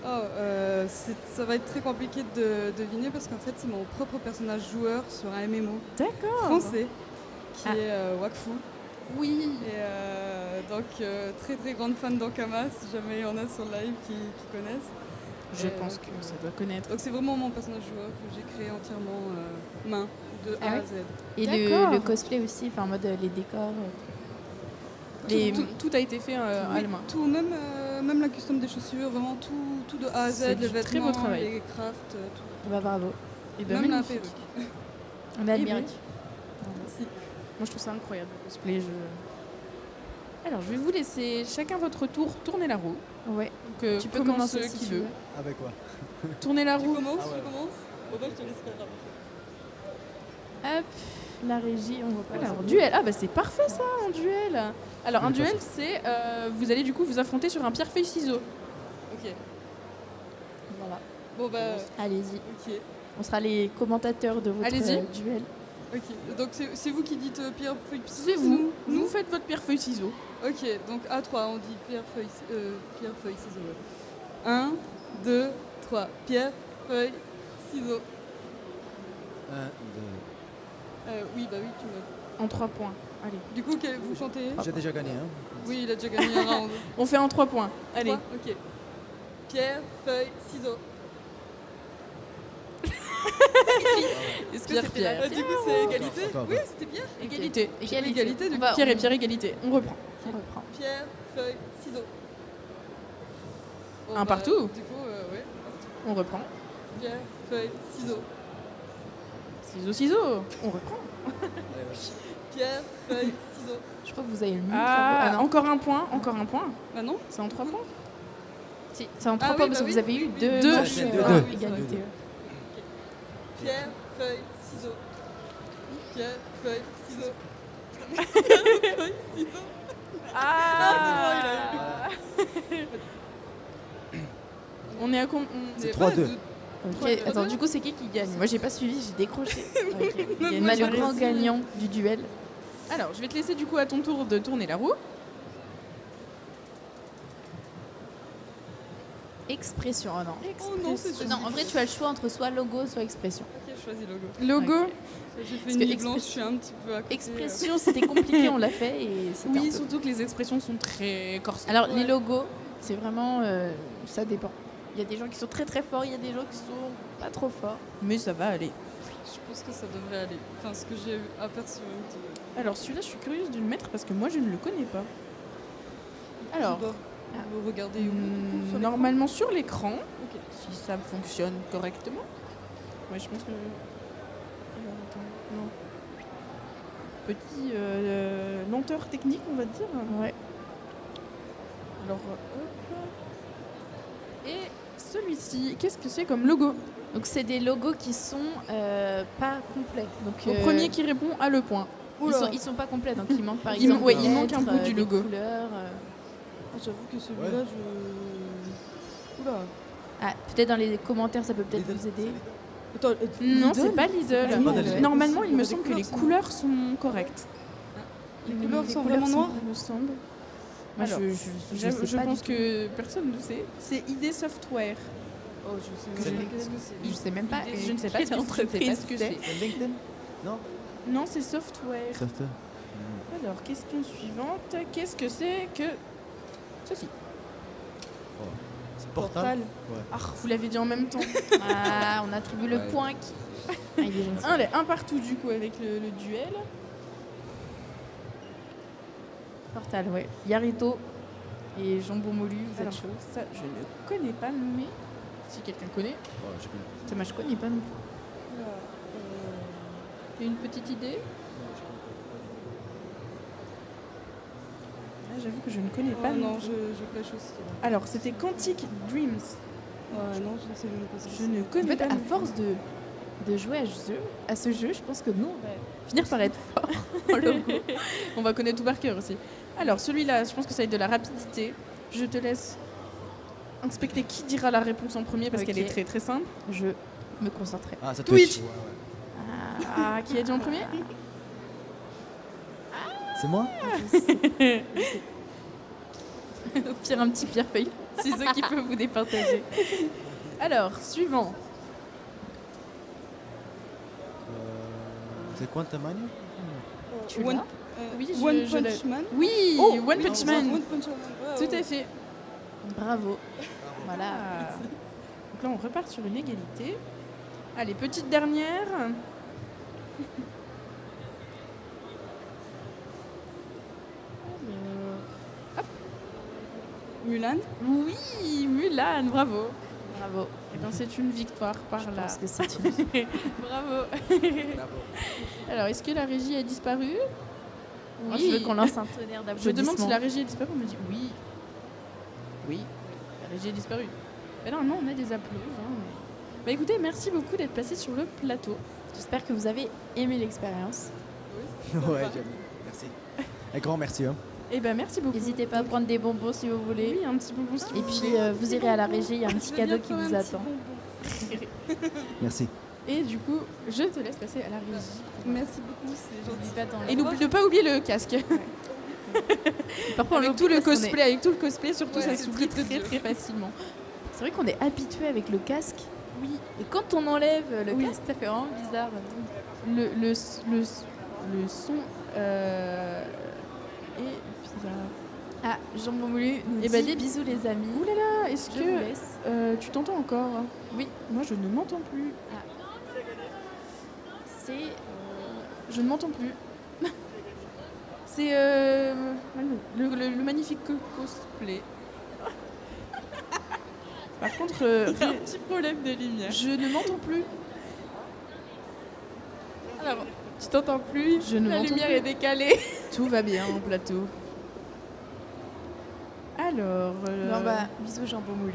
Speaker 11: Ça va être très compliqué de deviner parce qu'en fait, c'est mon propre personnage joueur sur un MMO
Speaker 1: D'accord.
Speaker 11: français qui
Speaker 2: Ah.
Speaker 11: est Wakfu.
Speaker 1: Oui.
Speaker 11: Et donc, très très grande fan d'Ankama, si jamais il y en a sur le live qui connaissent.
Speaker 1: Je
Speaker 11: Et,
Speaker 1: pense que ça doit connaître.
Speaker 11: Donc, c'est vraiment mon personnage joueur que j'ai créé entièrement main, de
Speaker 2: Ah
Speaker 11: A
Speaker 2: ouais.
Speaker 11: à Z.
Speaker 2: Et
Speaker 1: D'accord.
Speaker 2: le cosplay aussi, enfin en mode les décors.
Speaker 1: Tout a été fait à
Speaker 11: Oui,
Speaker 1: la main.
Speaker 11: tout, même la custom des chaussures, vraiment tout de A à
Speaker 1: C'est
Speaker 11: Z,
Speaker 1: du
Speaker 11: les
Speaker 1: très beau
Speaker 11: vêtements,
Speaker 1: travail.
Speaker 11: les crafts, tout.
Speaker 2: Bah bravo.
Speaker 1: Et ben
Speaker 11: Même la
Speaker 1: magnifique.
Speaker 11: perruque.
Speaker 2: On a admiré.
Speaker 1: oui.
Speaker 11: Merci.
Speaker 1: Moi je trouve ça incroyable le cosplay. Alors je vais vous laisser chacun votre tour tourner la roue.
Speaker 2: Ouais.
Speaker 1: Donc,
Speaker 2: Tu peux
Speaker 1: commence
Speaker 2: commencer
Speaker 1: qui
Speaker 2: si tu
Speaker 1: veut.
Speaker 2: veux.
Speaker 10: Avec quoi?
Speaker 1: Tourner la
Speaker 11: Tu
Speaker 1: roue.
Speaker 11: commences,
Speaker 10: Ah ouais.
Speaker 11: tu commences. Bon, bah, je te laisse faire.
Speaker 2: Hop, la régie, on voit pas.
Speaker 1: Alors duel. Ah bah c'est parfait ça, un duel. Alors un
Speaker 10: Oui,
Speaker 1: duel c'est vous allez du coup vous affronter sur un pierre-feuille-ciseaux.
Speaker 11: Ok.
Speaker 2: Voilà.
Speaker 11: Bon, bah,
Speaker 2: Allez-y.
Speaker 11: ok.
Speaker 2: On sera les commentateurs de votre
Speaker 1: Allez-y.
Speaker 2: duel.
Speaker 11: Ok. Donc, c'est vous qui dites pierre, feuille, ciseaux.
Speaker 1: C'est vous.
Speaker 11: Nous
Speaker 1: Vous faites votre pierre-feuille-ciseaux.
Speaker 11: Ok, donc à 3, on dit pierre, feuille, ciseaux. 1, 2, 3. Pierre, feuille, ciseaux.
Speaker 10: 1, 2.
Speaker 11: Oui, bah oui, tu me.
Speaker 1: En 3 points. Allez.
Speaker 11: Du coup, vous comptez
Speaker 10: J'ai déjà gagné, hein?
Speaker 11: Oui, il a déjà gagné un round.
Speaker 1: On fait en 3 points. Allez.
Speaker 11: 3, ok. Pierre, feuille, ciseaux.
Speaker 1: Est-ce que
Speaker 2: Pierre,
Speaker 1: c'était
Speaker 2: pierre.
Speaker 1: la...
Speaker 11: Du coup, c'est égalité.
Speaker 10: Attends.
Speaker 11: Oui, c'était Pierre.
Speaker 1: Égalité.
Speaker 11: Égalité, du
Speaker 2: On
Speaker 11: coup.
Speaker 2: va-
Speaker 1: Pierre et Pierre égalité. On reprend.
Speaker 2: On reprend.
Speaker 11: Pierre, feuille, ciseaux. Bon,
Speaker 1: Un partout.
Speaker 11: Du coup, ouais.
Speaker 1: On reprend.
Speaker 11: Pierre, feuille, ciseaux.
Speaker 1: Ciseaux. On reprend.
Speaker 11: Pierre, feuille, ciseaux.
Speaker 2: Je crois que vous avez le même
Speaker 1: Ah,
Speaker 2: cerveau.
Speaker 1: encore un point. Encore un point.
Speaker 11: Bah non.
Speaker 1: C'est en 3 points.
Speaker 2: Si, c'est en 3
Speaker 11: Ah
Speaker 2: points
Speaker 11: oui,
Speaker 2: parce
Speaker 11: bah
Speaker 2: que
Speaker 11: oui,
Speaker 2: vous avez
Speaker 11: oui,
Speaker 2: eu
Speaker 11: oui.
Speaker 2: deux
Speaker 1: Deux.
Speaker 2: manches,
Speaker 10: C'est deux,
Speaker 2: euh,
Speaker 10: deux.
Speaker 2: égalité.
Speaker 11: Pierre, feuille, ciseaux. Pierre, feuille, ciseaux.
Speaker 1: Ah, On est à combien?
Speaker 10: C'est 3-2.
Speaker 2: Ok, attends, du coup, c'est qui gagne? Moi, j'ai pas suivi, j'ai décroché. Ok. Il y a
Speaker 11: Moi,
Speaker 2: mal
Speaker 11: j'ai
Speaker 2: le grand
Speaker 11: réussi.
Speaker 2: gagnant du duel.
Speaker 1: Alors, je vais te laisser du coup à ton tour de tourner la roue.
Speaker 2: Expression, oh non.
Speaker 11: Oh non, c'est
Speaker 2: Non, en vrai, tu as le choix entre soit logo, soit expression.
Speaker 11: Ok, je choisis logo.
Speaker 1: Logo.
Speaker 2: Ok.
Speaker 11: J'ai fait
Speaker 2: Parce
Speaker 11: une
Speaker 2: que
Speaker 11: nuit blanche, je suis un petit peu à côté.
Speaker 2: Expression, c'était compliqué, on l'a fait et c'était un
Speaker 1: Oui,
Speaker 2: peu-
Speaker 1: surtout que les expressions sont très corsées.
Speaker 2: Alors, les
Speaker 11: Ouais.
Speaker 2: logos, c'est vraiment... ça dépend. Il y a des gens qui sont très très forts, il y a des gens qui sont pas trop forts.
Speaker 1: Mais ça va aller.
Speaker 11: Je pense que ça devrait aller. Enfin, ce que j'ai aperçu un petit peu.
Speaker 1: Alors, celui-là, je suis curieuse de le mettre parce que moi, je ne le connais pas. Alors,
Speaker 11: Bon, vous regardez où du coup, sur l'écran
Speaker 1: normalement sur l'écran,
Speaker 11: Ok.
Speaker 1: si ça fonctionne correctement. Ouais, je pense que. Alors, attends, non. Petit lenteur technique, on va dire.
Speaker 2: Ouais.
Speaker 1: Alors, hop. Et celui-ci, qu'est-ce que c'est comme logo?
Speaker 2: Donc, c'est des logos qui sont pas complets. Donc,
Speaker 1: Au premier qui répond a le point.
Speaker 2: ils sont pas complets, donc il manque par
Speaker 1: Il
Speaker 2: exemple
Speaker 1: ouais,
Speaker 2: des
Speaker 1: il manque un
Speaker 2: lettres,
Speaker 1: bout du
Speaker 2: des
Speaker 1: logo.
Speaker 2: couleurs,
Speaker 11: Ah, j'avoue que celui-là,
Speaker 10: Ouais.
Speaker 11: Oula.
Speaker 2: Ah, peut-être dans les commentaires, ça peut peut-être
Speaker 10: Lidl.
Speaker 2: vous aider.
Speaker 11: Attends,
Speaker 1: Non, c'est pas Lidl.
Speaker 2: pas Lidl.
Speaker 10: Ouais.
Speaker 1: Normalement, il me
Speaker 11: Les
Speaker 1: semble que
Speaker 11: couleurs
Speaker 1: les
Speaker 11: sont-
Speaker 1: couleurs sont correctes.
Speaker 11: Les couleurs sont vraiment noires.
Speaker 1: Il me semble.
Speaker 2: Moi,
Speaker 1: Alors,
Speaker 2: je sais pas
Speaker 1: pense
Speaker 2: du tout.
Speaker 1: que personne ne sait. C'est ID Software.
Speaker 11: Oh, je sais
Speaker 1: Que
Speaker 11: même
Speaker 1: je-
Speaker 11: pas qu'est-ce que c'est.
Speaker 2: Je sais même pas.
Speaker 1: Je ne sais pas
Speaker 2: quelle
Speaker 1: ce que
Speaker 2: entreprise
Speaker 1: c'est.
Speaker 10: C'est LinkedIn? Non?
Speaker 1: Non, c'est Software.
Speaker 10: Software.
Speaker 1: Alors, question suivante. Qu'est-ce que c'est que ceci?
Speaker 10: C'est Portal. Ouais.
Speaker 1: Ah, vous l'avez dit en même temps.
Speaker 2: Ah, on attribue le
Speaker 10: Ouais.
Speaker 2: point qui. Ah, il est gentil.
Speaker 1: Allez, un partout du coup avec le duel.
Speaker 2: Portal, ouais. Yarito et jambon moulu, vous
Speaker 1: Alors,
Speaker 2: êtes chaud.
Speaker 1: ça, je ne connais pas, mais si quelqu'un connaît,
Speaker 10: Ouais, je connais.
Speaker 2: Ça, moi, je connais pas non plus.
Speaker 1: il y a une petite idée. Ah, j'avoue que je ne connais pas.
Speaker 11: non,
Speaker 1: non
Speaker 11: je pêche aussi. Là.
Speaker 1: Alors, c'était Quantic Dreams.
Speaker 11: Ouais, non, je ne sais même pas ce que
Speaker 1: Je ne
Speaker 2: En
Speaker 1: connais
Speaker 2: fait,
Speaker 1: pas.
Speaker 2: à force de jouer à ce jeu, je pense que nous, on va finir par être fort.
Speaker 1: Oh, le go. On va connaître tout par cœur aussi. Alors, celui-là, je pense que ça va être de la rapidité. Je te laisse inspecter qui dira la réponse en premier parce
Speaker 2: Ok.
Speaker 1: qu'elle est très très simple.
Speaker 2: Je me concentrerai.
Speaker 10: Ah, ça
Speaker 1: Twitch.
Speaker 10: Twitch. Ouais.
Speaker 1: Ah, qui a dit en premier?
Speaker 10: C'est moi?
Speaker 2: Au pire, un petit pierre-feuille. Ciseaux qui peut vous départager.
Speaker 1: Alors, suivant.
Speaker 10: C'est Quantum Mania?
Speaker 2: Tu
Speaker 11: One-
Speaker 2: l'as
Speaker 1: Oui,
Speaker 11: One
Speaker 1: je
Speaker 11: Punch
Speaker 1: l'ai.
Speaker 11: Man.
Speaker 1: Oui,
Speaker 2: Oh,
Speaker 1: One Punch Man.
Speaker 11: One Punch Man. Ouais,
Speaker 1: Tout
Speaker 11: ouais.
Speaker 1: à fait.
Speaker 2: Bravo. Voilà.
Speaker 1: Ah. Donc là, on repart sur une égalité. Allez, petite dernière.
Speaker 11: Mulan.
Speaker 1: Oui, Mulan, bravo.
Speaker 2: Bravo.
Speaker 1: Eh bien, c'est une victoire par
Speaker 2: Je
Speaker 1: là.
Speaker 2: pense que c'est une...
Speaker 1: Bravo. Alors, est-ce que la régie a disparu?
Speaker 2: Moi, je veux qu'on lance un tonnerre
Speaker 1: Je
Speaker 2: d'applaudissements.
Speaker 1: demande si la régie a disparu. On me dit oui. Oui, la régie a disparu. Mais non, non, on a des applaudissements. Bah écoutez, merci beaucoup d'être passé sur le plateau.
Speaker 2: J'espère que vous avez aimé l'expérience.
Speaker 10: Ouais, j'aime. Merci. Un grand merci. Hein.
Speaker 1: Eh ben merci beaucoup.
Speaker 2: N'hésitez pas à prendre des bonbons si vous voulez.
Speaker 1: Oui, un petit bonbon si
Speaker 2: Et
Speaker 1: vous
Speaker 2: puis
Speaker 1: voulez.
Speaker 2: vous irez à la régie, il y a un petit
Speaker 11: Je veux
Speaker 2: cadeau
Speaker 11: bien
Speaker 2: qui
Speaker 11: prendre
Speaker 2: vous
Speaker 11: un petit
Speaker 2: attend.
Speaker 11: bonbon.
Speaker 10: Merci.
Speaker 1: Et du coup, je te laisse passer à la régie.
Speaker 11: Merci beaucoup, c'est gentil.
Speaker 2: N'oublie pas ton-
Speaker 1: Et n'oublie de pas oublier le casque.
Speaker 2: Parfois, on
Speaker 1: avec
Speaker 2: l'oublie
Speaker 1: tout le
Speaker 2: parce qu'on est-
Speaker 1: cosplay, avec tout le cosplay, surtout
Speaker 11: Ouais,
Speaker 1: ça
Speaker 11: c'est
Speaker 1: s'oublie
Speaker 11: très,
Speaker 1: très
Speaker 11: très
Speaker 1: très facilement.
Speaker 2: C'est vrai qu'on est habitué avec le casque. Oui. Et quand on enlève le
Speaker 1: Oui.
Speaker 2: casque, ça fait vraiment bizarre.
Speaker 1: Le son est bizarre.
Speaker 2: Ah, jambon moulu nous
Speaker 1: Eh
Speaker 2: dit
Speaker 1: ben, des
Speaker 2: bisous les amis.
Speaker 1: Ouh là là, est-ce
Speaker 2: Je vous
Speaker 1: que
Speaker 2: laisse.
Speaker 1: tu t'entends encore?
Speaker 2: Oui.
Speaker 1: Moi, je ne m'entends plus.
Speaker 2: C'est
Speaker 1: Je ne m'entends plus. C'est le magnifique cosplay. Par contre,
Speaker 2: un petit problème de lumière.
Speaker 1: je ne m'entends plus.
Speaker 2: Alors, tu t'entends plus?
Speaker 1: Je ne
Speaker 2: La
Speaker 1: m'entends
Speaker 2: lumière
Speaker 1: plus.
Speaker 2: est décalée.
Speaker 1: Tout va bien au plateau. Alors,
Speaker 2: Non bah, bisous jambon moulu.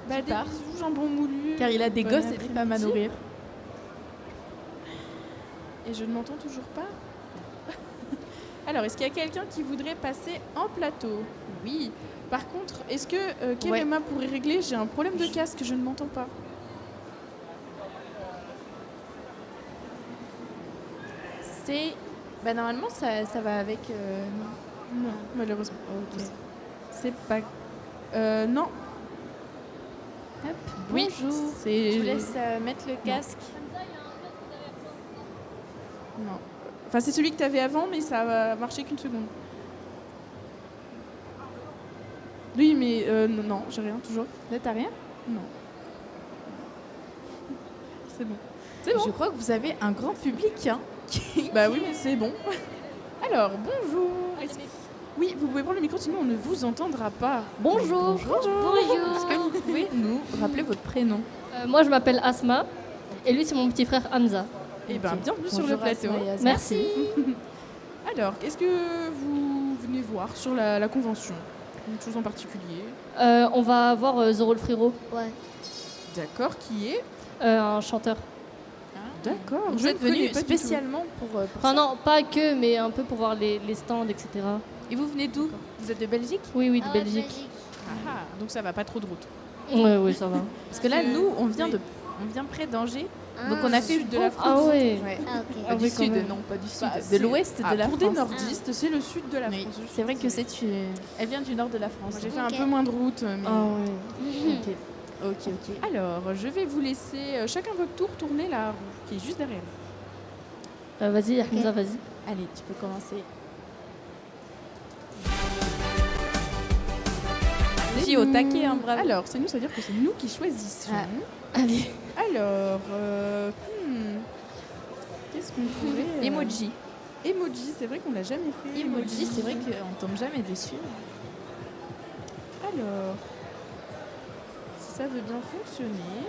Speaker 1: bah,
Speaker 2: tu
Speaker 1: des
Speaker 2: pars.
Speaker 1: bisous jambon moulu.
Speaker 2: Car il a des
Speaker 1: Bon
Speaker 2: gosses et des femmes à
Speaker 1: après-midi.
Speaker 2: nourrir.
Speaker 1: Et je ne m'entends toujours pas. Alors, est-ce qu'il y a quelqu'un qui voudrait passer en plateau? Oui. Par contre, est-ce que Kerema pourrait régler? J'ai un problème de casque, je ne m'entends pas.
Speaker 2: C'est... Bah normalement ça va avec... non.
Speaker 1: Non, malheureusement.
Speaker 2: Ok.
Speaker 1: C'est pas... non.
Speaker 2: Hop,
Speaker 1: Oui,
Speaker 2: bonjour.
Speaker 1: c'est...
Speaker 2: Je vous laisse mettre le casque.
Speaker 1: Non. Enfin, c'est celui que tu avais avant, mais ça va marcher qu'une seconde. Oui, mais non, j'ai rien, toujours.
Speaker 2: Là t'as rien?
Speaker 1: Non. C'est bon. C'est bon.
Speaker 2: Je crois que vous avez un grand public. Hein.
Speaker 1: Bah oui, mais c'est bon. Alors, bonjour. Oui, vous pouvez prendre le micro, sinon on ne vous entendra pas.
Speaker 2: Bonjour.
Speaker 6: Bonjour.
Speaker 2: Est-ce que vous pouvez nous rappeler votre prénom?
Speaker 12: Moi, je m'appelle Asma et lui, c'est mon petit frère Hamza.
Speaker 1: Eh ben,
Speaker 2: Ok.
Speaker 1: bienvenue sur le
Speaker 2: Bonjour,
Speaker 1: plateau.
Speaker 2: Asma et Asma.
Speaker 12: Merci.
Speaker 1: Alors, qu'est-ce que vous venez voir sur la convention? Une chose en particulier?
Speaker 12: On va voir Zoro le frérot,
Speaker 6: Ouais.
Speaker 1: D'accord, qui est?
Speaker 12: un chanteur.
Speaker 1: D'accord.
Speaker 2: Vous
Speaker 1: je
Speaker 2: êtes
Speaker 1: ne connais
Speaker 2: venu
Speaker 1: pas du tout.
Speaker 2: spécialement pour
Speaker 12: Enfin, non, pas que, mais un peu pour voir les stands, etc.
Speaker 2: Et vous venez d'où? Vous êtes de Belgique?
Speaker 12: Oui, oui, de
Speaker 6: Ah ouais,
Speaker 12: Belgique.
Speaker 1: Ah, donc ça va pas trop de route.
Speaker 12: Ouais, oui, ça va.
Speaker 2: Parce que là, nous, on vient près d'Angers. Donc on a fait
Speaker 1: Sud de la
Speaker 12: Ah ouais.
Speaker 2: Ouais.
Speaker 6: Ah, ok.
Speaker 2: Pas du
Speaker 12: oui, quand
Speaker 2: sud,
Speaker 12: même.
Speaker 2: non, pas du sud.
Speaker 1: Bah,
Speaker 2: de
Speaker 1: c'est-
Speaker 2: l'ouest
Speaker 1: Ah,
Speaker 2: de la
Speaker 1: pour
Speaker 2: France.
Speaker 1: des nordistes, c'est le sud de la
Speaker 2: Oui,
Speaker 1: France.
Speaker 2: c'est vrai que elle vient du nord de la France.
Speaker 1: Moi, j'ai fait
Speaker 6: Ok.
Speaker 1: un peu moins de route, mais...
Speaker 12: Ah ouais.
Speaker 2: Ok. Ok, ok.
Speaker 1: Alors, je vais vous laisser chacun votre tour tourner la roue qui est juste derrière vous.
Speaker 12: Vas-y, Hamza, vas-y.
Speaker 2: Allez, tu peux commencer.
Speaker 1: C'est
Speaker 2: Emoji au taquet, hein, bravo.
Speaker 1: Alors, c'est nous, ça veut dire que c'est nous qui choisissons.
Speaker 2: Allez.
Speaker 1: Alors, qu'est-ce qu'on pourrait...
Speaker 2: Emoji.
Speaker 1: Emoji, c'est vrai qu'on l'a jamais fait.
Speaker 2: Emoji, c'est vrai qu'on tombe jamais dessus.
Speaker 1: Alors, si ça veut bien fonctionner...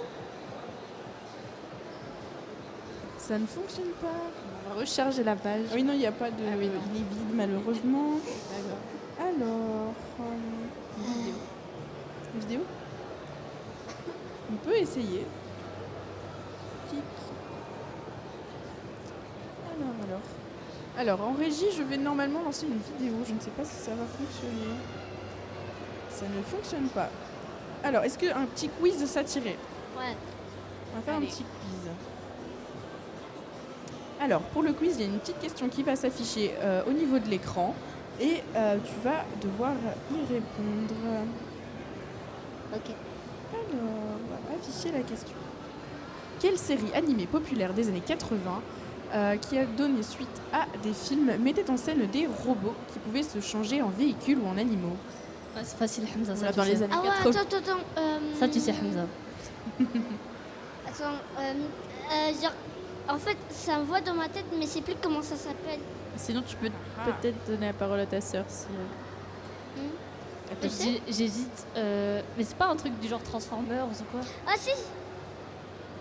Speaker 1: Ça ne fonctionne pas.
Speaker 2: On va recharger la page.
Speaker 1: Ah oui, non, il n'y a pas de...
Speaker 2: Ah oui, non.
Speaker 1: Il est vide, malheureusement.
Speaker 2: D'accord.
Speaker 1: Alors... Vidéo. On peut essayer. Tic. Alors, en régie, je vais normalement lancer une vidéo. Je ne sais pas si ça va fonctionner. Ça ne fonctionne pas. Alors, est-ce qu'un petit quiz s'attirait?
Speaker 6: Ouais.
Speaker 1: On va faire un petit quiz. Alors, pour le quiz, il y a une petite question qui va s'afficher au niveau de l'écran et tu vas devoir y répondre.
Speaker 6: Ok.
Speaker 1: Alors, on va afficher la question. Quelle série animée populaire des années 80 qui a donné suite à des films mettait en scène des robots qui pouvaient se changer en véhicules ou en animaux?
Speaker 12: C'est facile, Hamza.
Speaker 2: On
Speaker 12: Ça,
Speaker 2: l'a
Speaker 12: tu
Speaker 2: dans les
Speaker 12: sais.
Speaker 2: années
Speaker 6: Ah ouais,
Speaker 2: 80.
Speaker 6: attends.
Speaker 12: Ça, tu sais, Hamza.
Speaker 6: Attends, genre, en fait, ça me voit dans ma tête, mais c'est plus comment ça s'appelle.
Speaker 2: Sinon, tu peux peut-être donner la parole à ta sœur. Si...
Speaker 6: Tu sais
Speaker 12: J'hésite. Mais c'est pas un truc du genre Transformers ou quoi?
Speaker 6: Ah si.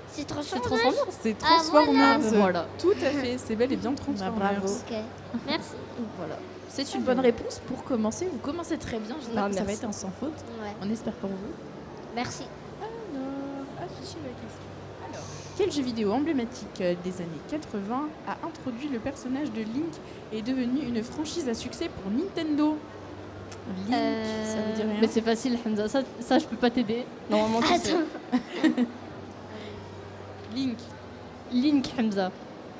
Speaker 6: C'est
Speaker 12: C'est
Speaker 6: Transformers.
Speaker 12: Transformers?
Speaker 1: C'est
Speaker 6: Ah,
Speaker 1: Transformers.
Speaker 12: Voilà.
Speaker 1: Tout à fait, c'est bel et bien Transformers.
Speaker 2: bravo.
Speaker 6: Ok. Merci.
Speaker 2: Voilà. C'est une bonne réponse pour commencer. Vous commencez très bien. J'espère
Speaker 12: Ah,
Speaker 2: que ça va
Speaker 12: merci.
Speaker 2: être un sans faute.
Speaker 6: Ouais.
Speaker 2: On espère pour vous.
Speaker 6: Merci.
Speaker 1: Alors, afficher la question. Alors, quel jeu vidéo emblématique des années 80 a introduit le personnage de Link et est devenu une franchise à succès pour Nintendo? Link, ça veut dire rien.
Speaker 12: Mais c'est facile, Hamza. Ça, je peux pas t'aider. Normalement, tu sais.
Speaker 6: Attends.
Speaker 1: Link.
Speaker 12: Link, Hamza.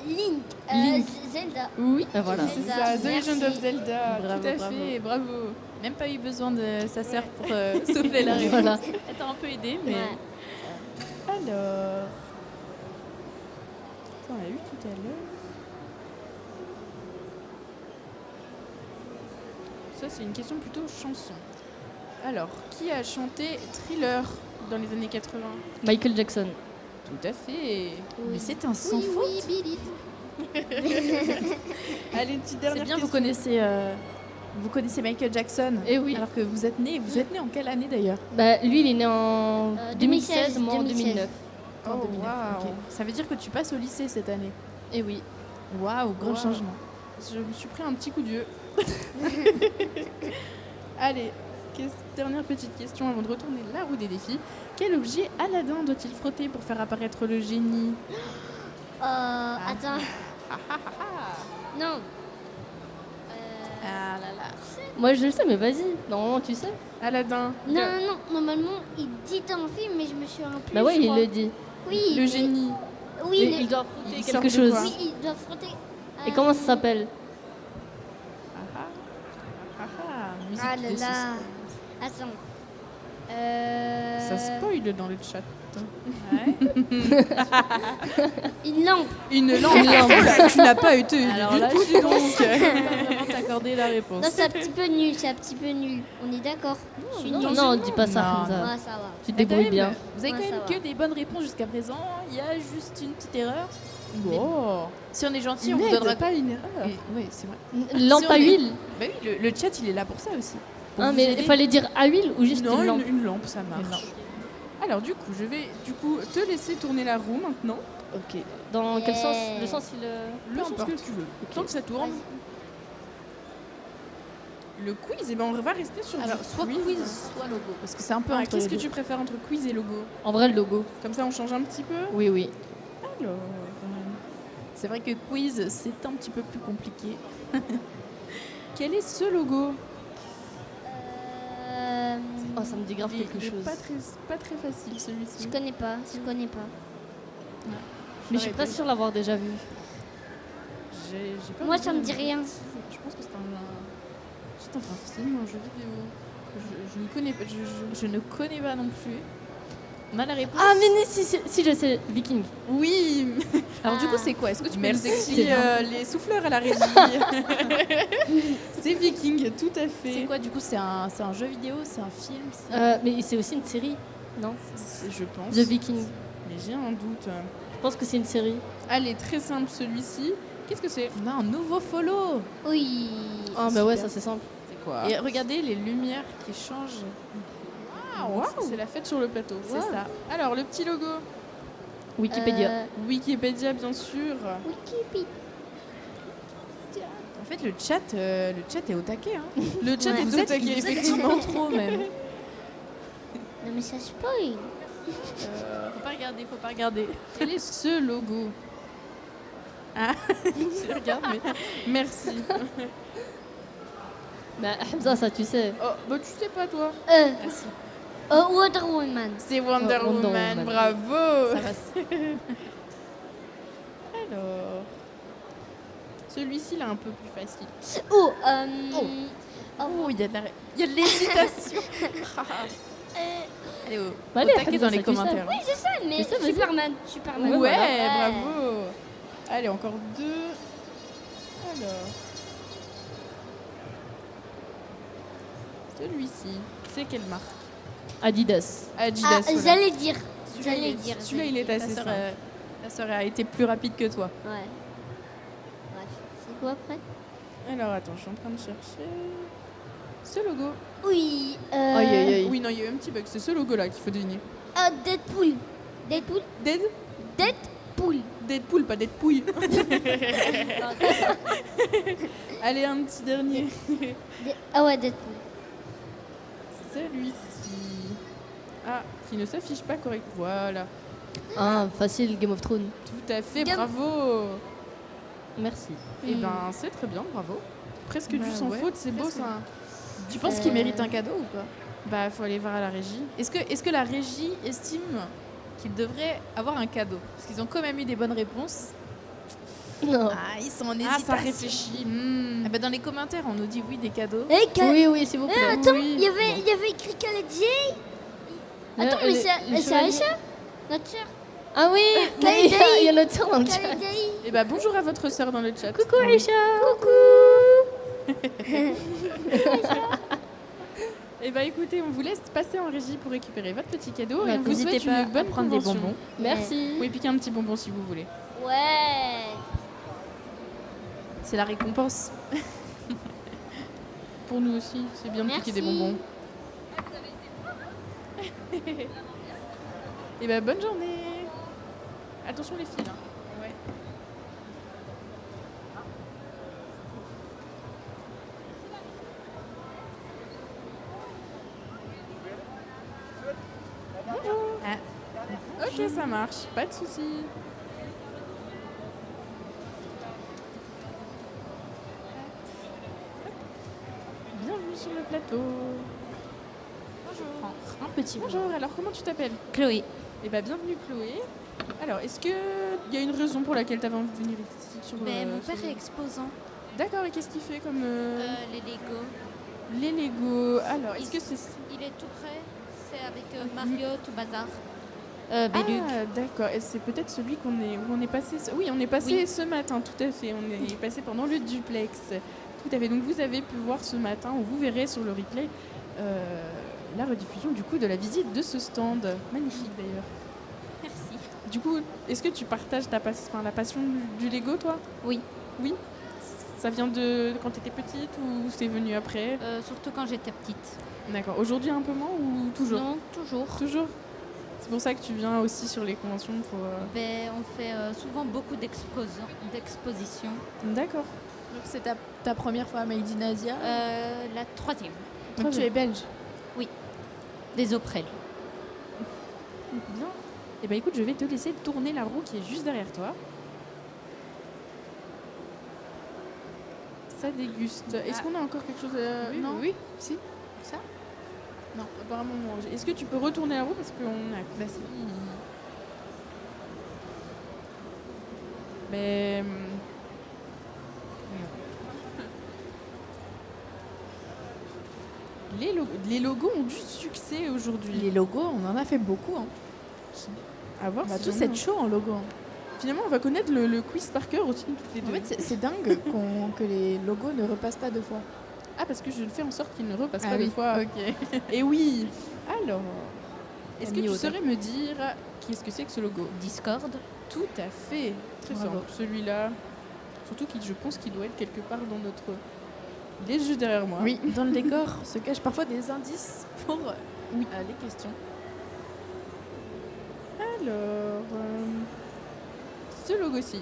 Speaker 6: Link.
Speaker 12: Link.
Speaker 6: Zelda.
Speaker 12: Oui, voilà.
Speaker 1: C'est
Speaker 6: Zelda,
Speaker 1: ça, The Legend of
Speaker 6: merci.
Speaker 1: Zelda.
Speaker 2: Bravo,
Speaker 1: Tout à
Speaker 2: bravo.
Speaker 1: fait, bravo.
Speaker 2: Même pas eu besoin de sa sœur pour souffler la réponse.
Speaker 12: Voilà.
Speaker 2: Elle t'a un peu aidé, mais.
Speaker 6: Ouais.
Speaker 1: Alors. On l'a eu tout à l'heure. Ça, c'est une question plutôt chanson. Alors, qui a chanté Thriller dans les années 80?
Speaker 12: Michael Jackson.
Speaker 1: Tout à fait.
Speaker 2: Mais c'est un sans
Speaker 6: Oui,
Speaker 2: faute.
Speaker 6: oui, Billy.
Speaker 1: Allez, une petite
Speaker 2: C'est
Speaker 1: dernière
Speaker 2: bien,
Speaker 1: question.
Speaker 2: vous connaissez Michael Jackson.
Speaker 12: Eh oui.
Speaker 2: Alors que vous êtes né en quelle année d'ailleurs?
Speaker 12: Bah, lui, il est né en 2016, moi en
Speaker 6: 2016.
Speaker 12: 2009.
Speaker 1: Oh,
Speaker 2: En 2009.
Speaker 1: waouh.
Speaker 2: Ok. Ça veut dire que tu passes au lycée cette année.
Speaker 12: Et oui.
Speaker 2: Waouh, grand
Speaker 1: Waouh.
Speaker 2: changement.
Speaker 1: Je me suis pris un petit coup de vieux. Allez, dernière petite question avant de retourner la roue des défis. Quel objet Aladdin doit-il frotter pour faire apparaître le génie?
Speaker 6: Attends. Non.
Speaker 2: Ah là là.
Speaker 12: Moi, je le sais, mais vas-y. Normalement, tu sais.
Speaker 1: Aladdin.
Speaker 6: Non, normalement, il dit dans le film, mais je me suis rappelé.
Speaker 12: Bah ouais,
Speaker 6: je
Speaker 12: il
Speaker 6: crois.
Speaker 12: le dit.
Speaker 6: Oui.
Speaker 1: Le
Speaker 6: mais-
Speaker 1: génie.
Speaker 6: Oui,
Speaker 12: Et
Speaker 6: le-
Speaker 12: il doit frotter
Speaker 1: il
Speaker 12: quelque
Speaker 1: sort de
Speaker 12: chose.
Speaker 1: quoi
Speaker 6: oui, il doit frotter.
Speaker 12: Et comment ça s'appelle?
Speaker 1: Musique
Speaker 6: Ah là
Speaker 1: des
Speaker 6: là.
Speaker 1: suspens.
Speaker 6: Attends.
Speaker 1: Ça spoil dans le chat.
Speaker 6: Une lampe.
Speaker 1: Une lampe. Oh là, tu n'as pas été
Speaker 2: Alors
Speaker 1: du
Speaker 2: là,
Speaker 1: tout,
Speaker 2: je
Speaker 1: dis
Speaker 2: pense
Speaker 1: donc.
Speaker 2: que je peux pas vraiment t'accorder la réponse.
Speaker 6: Non, c'est un petit peu nul, c'est un petit peu nul. On est d'accord? Je suis nulle.
Speaker 12: Non, dis pas ça,
Speaker 2: Non.
Speaker 12: Hamza.
Speaker 6: Ouais, ça va.
Speaker 12: Tu te
Speaker 2: T'as quand
Speaker 12: débrouilles
Speaker 2: même-
Speaker 12: bien.
Speaker 2: Vous avez
Speaker 6: Ouais,
Speaker 2: quand
Speaker 6: ça
Speaker 2: même
Speaker 6: va.
Speaker 2: que des bonnes réponses jusqu'à présent. Il y a juste une petite erreur.
Speaker 1: Bon.
Speaker 2: Si on est gentil, on vous
Speaker 1: N'aide
Speaker 2: donnera
Speaker 1: pas une erreur.
Speaker 2: Oui, c'est vrai.
Speaker 12: Lampe
Speaker 2: Si on
Speaker 12: à
Speaker 2: est-
Speaker 12: huile.
Speaker 2: Bah oui, le chat, il est là pour ça aussi. Pour
Speaker 12: Ah,
Speaker 2: vous
Speaker 12: mais
Speaker 2: aider.
Speaker 12: il fallait dire à huile ou juste
Speaker 1: Non,
Speaker 12: une lampe.
Speaker 1: une lampe, ça
Speaker 2: Une
Speaker 1: marche.
Speaker 2: lampe.
Speaker 1: Alors du coup, je vais te laisser tourner la roue maintenant.
Speaker 2: Ok.
Speaker 12: Dans quel sens?
Speaker 6: Yeah.
Speaker 12: Le sens, il.
Speaker 1: Le
Speaker 2: Peu
Speaker 1: sens
Speaker 2: importe.
Speaker 1: que tu veux. Tant que ça tourne. Le quiz, eh ben, on va rester sur
Speaker 2: Alors,
Speaker 1: du
Speaker 2: soit quiz, soit logo. Parce que c'est un peu
Speaker 1: Ah,
Speaker 2: entre
Speaker 1: qu'est-ce
Speaker 2: les
Speaker 1: que
Speaker 2: deux.
Speaker 1: tu préfères entre quiz et logo?
Speaker 12: En vrai, le logo.
Speaker 1: Comme ça, on change un petit peu.
Speaker 12: Oui, oui.
Speaker 1: Alors,
Speaker 2: C'est vrai que quiz, c'est un petit peu plus compliqué.
Speaker 1: quel est ce logo?
Speaker 12: Oh, ça me dit grave
Speaker 1: Il est-
Speaker 12: quelque
Speaker 1: il est
Speaker 12: chose.
Speaker 1: pas très facile celui-ci.
Speaker 6: Je connais pas, je connais pas.
Speaker 12: Mais je suis presque sûre de l'avoir déjà vu.
Speaker 1: J'ai pas
Speaker 6: Moi,
Speaker 1: envie
Speaker 6: ça me
Speaker 1: de-
Speaker 6: dit rien.
Speaker 1: Je pense que c'est un film, un jeu vidéo. Je ne connais pas.
Speaker 2: Je ne connais pas non plus. On a la réponse.
Speaker 12: Ah, mais si, je sais, Viking.
Speaker 1: Oui. Alors du coup,
Speaker 6: Ah.
Speaker 1: c'est quoi? Est-ce que tu peux
Speaker 2: Merci,
Speaker 1: nous expliquer les souffleurs à la régie? C'est Viking, tout à fait.
Speaker 2: C'est quoi du coup? C'est un jeu vidéo, c'est un film,
Speaker 12: Mais c'est aussi une série, non?
Speaker 1: Je pense.
Speaker 12: The Viking.
Speaker 1: Mais j'ai un doute.
Speaker 12: Je pense que c'est une série.
Speaker 1: Allez, très simple celui-ci. Qu'est-ce que c'est?
Speaker 2: On a un nouveau follow.
Speaker 6: Oui.
Speaker 12: Ah, bah ouais, ça c'est simple.
Speaker 1: C'est quoi?
Speaker 2: Et regardez les lumières qui changent.
Speaker 1: Ah, waouh, c'est la fête sur le plateau.
Speaker 2: C'est ça.
Speaker 1: Alors, le petit logo.
Speaker 12: Wikipédia.
Speaker 1: Wikipédia, bien sûr.
Speaker 6: Wikipédia.
Speaker 1: En fait, le chat est au taquet. Hein. Le chat
Speaker 2: Ouais,
Speaker 1: est
Speaker 2: vous
Speaker 1: au
Speaker 2: êtes
Speaker 1: taquet, effectivement.
Speaker 2: effectivement trop même.
Speaker 6: Non mais ça spoil.
Speaker 2: Faut pas regarder.
Speaker 1: Quel est ce logo? Ah, je regarde, mais merci.
Speaker 12: Bah, Hamza, ça tu sais.
Speaker 1: Oh, bah tu sais pas, toi.
Speaker 2: Merci.
Speaker 6: Wonder Woman.
Speaker 1: C'est Wonder
Speaker 12: Wonder
Speaker 1: Woman,
Speaker 12: Woman.
Speaker 1: bravo.
Speaker 2: Ça passe.
Speaker 1: Alors, celui-ci, là, un peu plus facile.
Speaker 6: Oh,
Speaker 2: Oh, il y a de l'hésitation. Allez,
Speaker 12: Bah, allez,
Speaker 2: au taquet
Speaker 12: Hamza,
Speaker 2: dans les
Speaker 12: ça, tu sais.
Speaker 2: commentaires.
Speaker 6: oui, je sais, mais
Speaker 12: ça, vas-y.
Speaker 6: Superman.
Speaker 1: Ouais,
Speaker 12: voilà.
Speaker 1: bravo. Allez, encore deux. Alors. Celui-ci, c'est quelle marque?
Speaker 12: Adidas.
Speaker 1: Adidas.
Speaker 6: Ah,
Speaker 1: voilà.
Speaker 6: j'allais dire.
Speaker 1: Celui-là, il est assez simple.
Speaker 2: Ta sœur a été plus rapide que toi.
Speaker 6: Ouais. Bref, c'est quoi après?
Speaker 1: Alors, attends, je suis en train de chercher. Ce logo.
Speaker 6: Oui.
Speaker 12: Aïe, aïe, aïe.
Speaker 1: Oui, non, il y a eu un petit bug. C'est ce logo-là qu'il faut deviner.
Speaker 6: Deadpool. Deadpool.
Speaker 1: Deadpool, pas Deadpool. Allez, un petit dernier.
Speaker 6: Ah ouais, Deadpool.
Speaker 1: Celui-ci. Ah, qui ne s'affiche pas correctement. Voilà.
Speaker 12: Ah, facile, Game of Thrones.
Speaker 1: Tout à fait,
Speaker 6: Game-
Speaker 1: bravo.
Speaker 12: Merci.
Speaker 1: Eh ben, c'est très bien, bravo. Presque du
Speaker 2: Bah
Speaker 1: sans
Speaker 2: ouais,
Speaker 1: faute, c'est beau
Speaker 2: presque.
Speaker 1: ça.
Speaker 2: Tu penses qu'il mérite un cadeau ou pas?
Speaker 1: Bah, faut aller voir à la régie.
Speaker 2: Est-ce que la régie estime qu'il devrait avoir un cadeau? Parce qu'ils ont quand même eu des bonnes réponses.
Speaker 12: Non.
Speaker 2: Ah, ils sont en
Speaker 1: Ah,
Speaker 2: hésitation.
Speaker 1: ça réfléchit.
Speaker 2: Ah bah dans les commentaires, on nous dit oui des cadeaux.
Speaker 12: Oui, s'il vous plaît.
Speaker 6: Attends,
Speaker 1: Oui.
Speaker 6: il y avait écrit Canadien. Attends, mais
Speaker 12: Les
Speaker 6: c'est
Speaker 12: chevaliers.
Speaker 6: Aïcha, notre sœur.
Speaker 12: Ah oui,
Speaker 6: Khalid
Speaker 12: il y a notre sœur dans le chat.
Speaker 6: Canadien.
Speaker 1: Eh bah, bonjour à votre sœur dans le chat.
Speaker 12: Coucou Aïcha.
Speaker 1: Eh bah, écoutez, on vous laisse passer en régie pour récupérer votre petit cadeau
Speaker 12: Ouais,
Speaker 1: et on vous
Speaker 2: n'hésitez
Speaker 1: souhaite
Speaker 2: pas
Speaker 1: une bonne
Speaker 2: à prendre des
Speaker 1: convention.
Speaker 2: bonbons.
Speaker 12: Merci.
Speaker 1: Vous pouvez piquer un petit bonbon si vous voulez.
Speaker 6: Ouais.
Speaker 2: C'est la récompense.
Speaker 1: Pour nous aussi, c'est bien de piquer des
Speaker 6: Merci.
Speaker 1: bonbons. Et bah, bonne journée. Attention les filles. Hein. Ouais. Bonjour. Ok, ça marche, pas de souci. Bienvenue sur le plateau.
Speaker 2: Un petit bonjour.
Speaker 1: Bonjour, alors comment tu t'appelles?
Speaker 2: Chloé.
Speaker 1: Eh bien, bienvenue Chloé. Alors, est-ce qu'il y a une raison pour laquelle tu avais envie de venir ici sur
Speaker 13: Mon
Speaker 1: sur
Speaker 13: père
Speaker 1: le-
Speaker 13: est exposant.
Speaker 1: D'accord, et qu'est-ce qu'il fait comme...
Speaker 13: Les Lego.
Speaker 1: Les Lego. Alors, est-ce que c'est...
Speaker 13: Il est tout prêt. C'est avec Mario tout bazar.
Speaker 1: Ah, d'accord. Et c'est peut-être celui où on est passé... Oui, on est passé ce matin, tout à fait. On est passé pendant le duplex. Tout à fait. Donc, vous avez pu voir ce matin, ou vous verrez sur le replay, la rediffusion du coup de la visite de ce stand. Magnifique d'ailleurs.
Speaker 13: Merci.
Speaker 1: Du coup, est-ce que tu partages la passion du Lego, toi?
Speaker 13: Oui.
Speaker 1: Oui. Ça vient de quand tu étais petite ou c'est venu après?
Speaker 13: Surtout quand j'étais petite.
Speaker 1: D'accord. Aujourd'hui un peu moins ou toujours?
Speaker 13: Non, toujours.
Speaker 1: Toujours. C'est pour ça que tu viens aussi sur les conventions pour...
Speaker 13: On fait souvent beaucoup d'expositions.
Speaker 1: D'accord.
Speaker 2: Donc c'est ta première fois à Made in Asia?
Speaker 13: La troisième.
Speaker 2: Donc tu es belge?
Speaker 13: Oui. Des Auprel.
Speaker 1: Bien. Eh ben écoute, je vais te laisser tourner la roue qui est juste derrière toi. Ça déguste. Est-ce qu'on a encore quelque chose à...
Speaker 2: Oui,
Speaker 1: non
Speaker 2: oui, si. Ça?
Speaker 1: Non, apparemment non. Est-ce que tu peux retourner la roue parce qu'on a...
Speaker 2: Bah si.
Speaker 1: Mais... Les logos ont du succès aujourd'hui.
Speaker 2: Les logos, on en a fait beaucoup. Hein.
Speaker 1: À voir
Speaker 2: On va
Speaker 1: si
Speaker 2: tous
Speaker 1: jamais-
Speaker 2: être chaud en logo.
Speaker 1: Finalement, on va connaître le quiz par cœur aussi, toutes les deux.
Speaker 2: En fait, c'est dingue que les logos ne repassent pas 2 fois.
Speaker 1: Ah, parce que je fais en sorte qu'il ne repasse
Speaker 2: Ah
Speaker 1: pas
Speaker 2: oui,
Speaker 1: 2 fois.
Speaker 2: ok.
Speaker 1: Et oui. Alors, est-ce que
Speaker 2: Camille
Speaker 1: tu
Speaker 2: Audet.
Speaker 1: saurais me dire qu'est-ce que c'est que ce logo?
Speaker 13: Discord.
Speaker 1: Tout à fait. Très
Speaker 2: Bravo.
Speaker 1: simple. Celui-là, surtout qu'il, je pense qu'il doit être quelque part dans notre... Il est juste derrière moi.
Speaker 2: Oui, dans le décor se cachent parfois des indices pour les questions.
Speaker 1: Alors, ce logo-ci.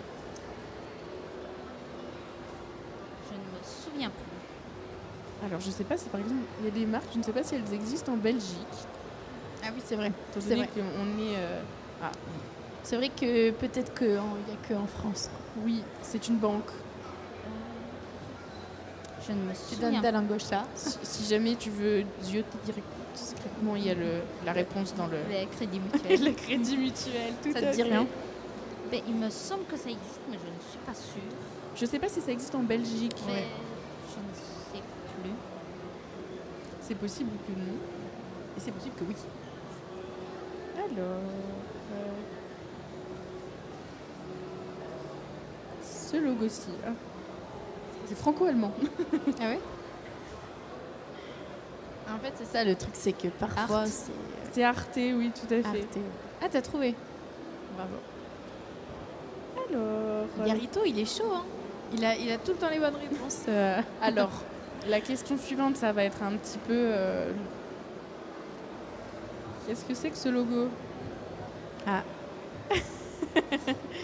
Speaker 13: Je ne me souviens plus.
Speaker 1: Alors, je sais pas si par exemple, il y a des marques, je ne sais pas si elles existent en Belgique.
Speaker 2: Ah oui, c'est vrai.
Speaker 1: Étant
Speaker 2: C'est
Speaker 1: donné
Speaker 2: vrai.
Speaker 1: qu'on est... Ah,
Speaker 2: C'est vrai que peut-être qu'il n'y a que en France.
Speaker 1: oui, c'est une banque.
Speaker 13: Je ne me
Speaker 2: Tu
Speaker 13: souviens
Speaker 2: donnes
Speaker 13: plus.
Speaker 2: Dalangosha.
Speaker 1: Si jamais tu veux zioter discrètement, il y a la réponse dans le...
Speaker 13: Les crédits mutuels.
Speaker 1: le crédit mutuel, tout
Speaker 2: Ça
Speaker 1: à
Speaker 2: te dit
Speaker 1: fait.
Speaker 2: rien?
Speaker 13: Ben, il me semble que ça existe, mais je ne suis pas sûre.
Speaker 1: Je sais pas si ça existe en Belgique.
Speaker 13: Mais je ne sais plus.
Speaker 1: C'est possible que non. Et c'est possible que oui. Alors... ce logo-ci. Ah. C'est franco-allemand.
Speaker 2: Ah ouais. En fait, c'est ça le truc, c'est que parfois
Speaker 1: Arte.
Speaker 2: c'est
Speaker 1: C'est Arte, oui, tout à fait.
Speaker 2: Arte. Ah, t'as trouvé. Bravo.
Speaker 1: Alors...
Speaker 2: Yarito, il est chaud, hein. Il a tout le temps les bonnes réponses.
Speaker 1: Alors, la question suivante, ça va être un petit peu... Qu'est-ce que c'est que ce logo?
Speaker 2: Ah.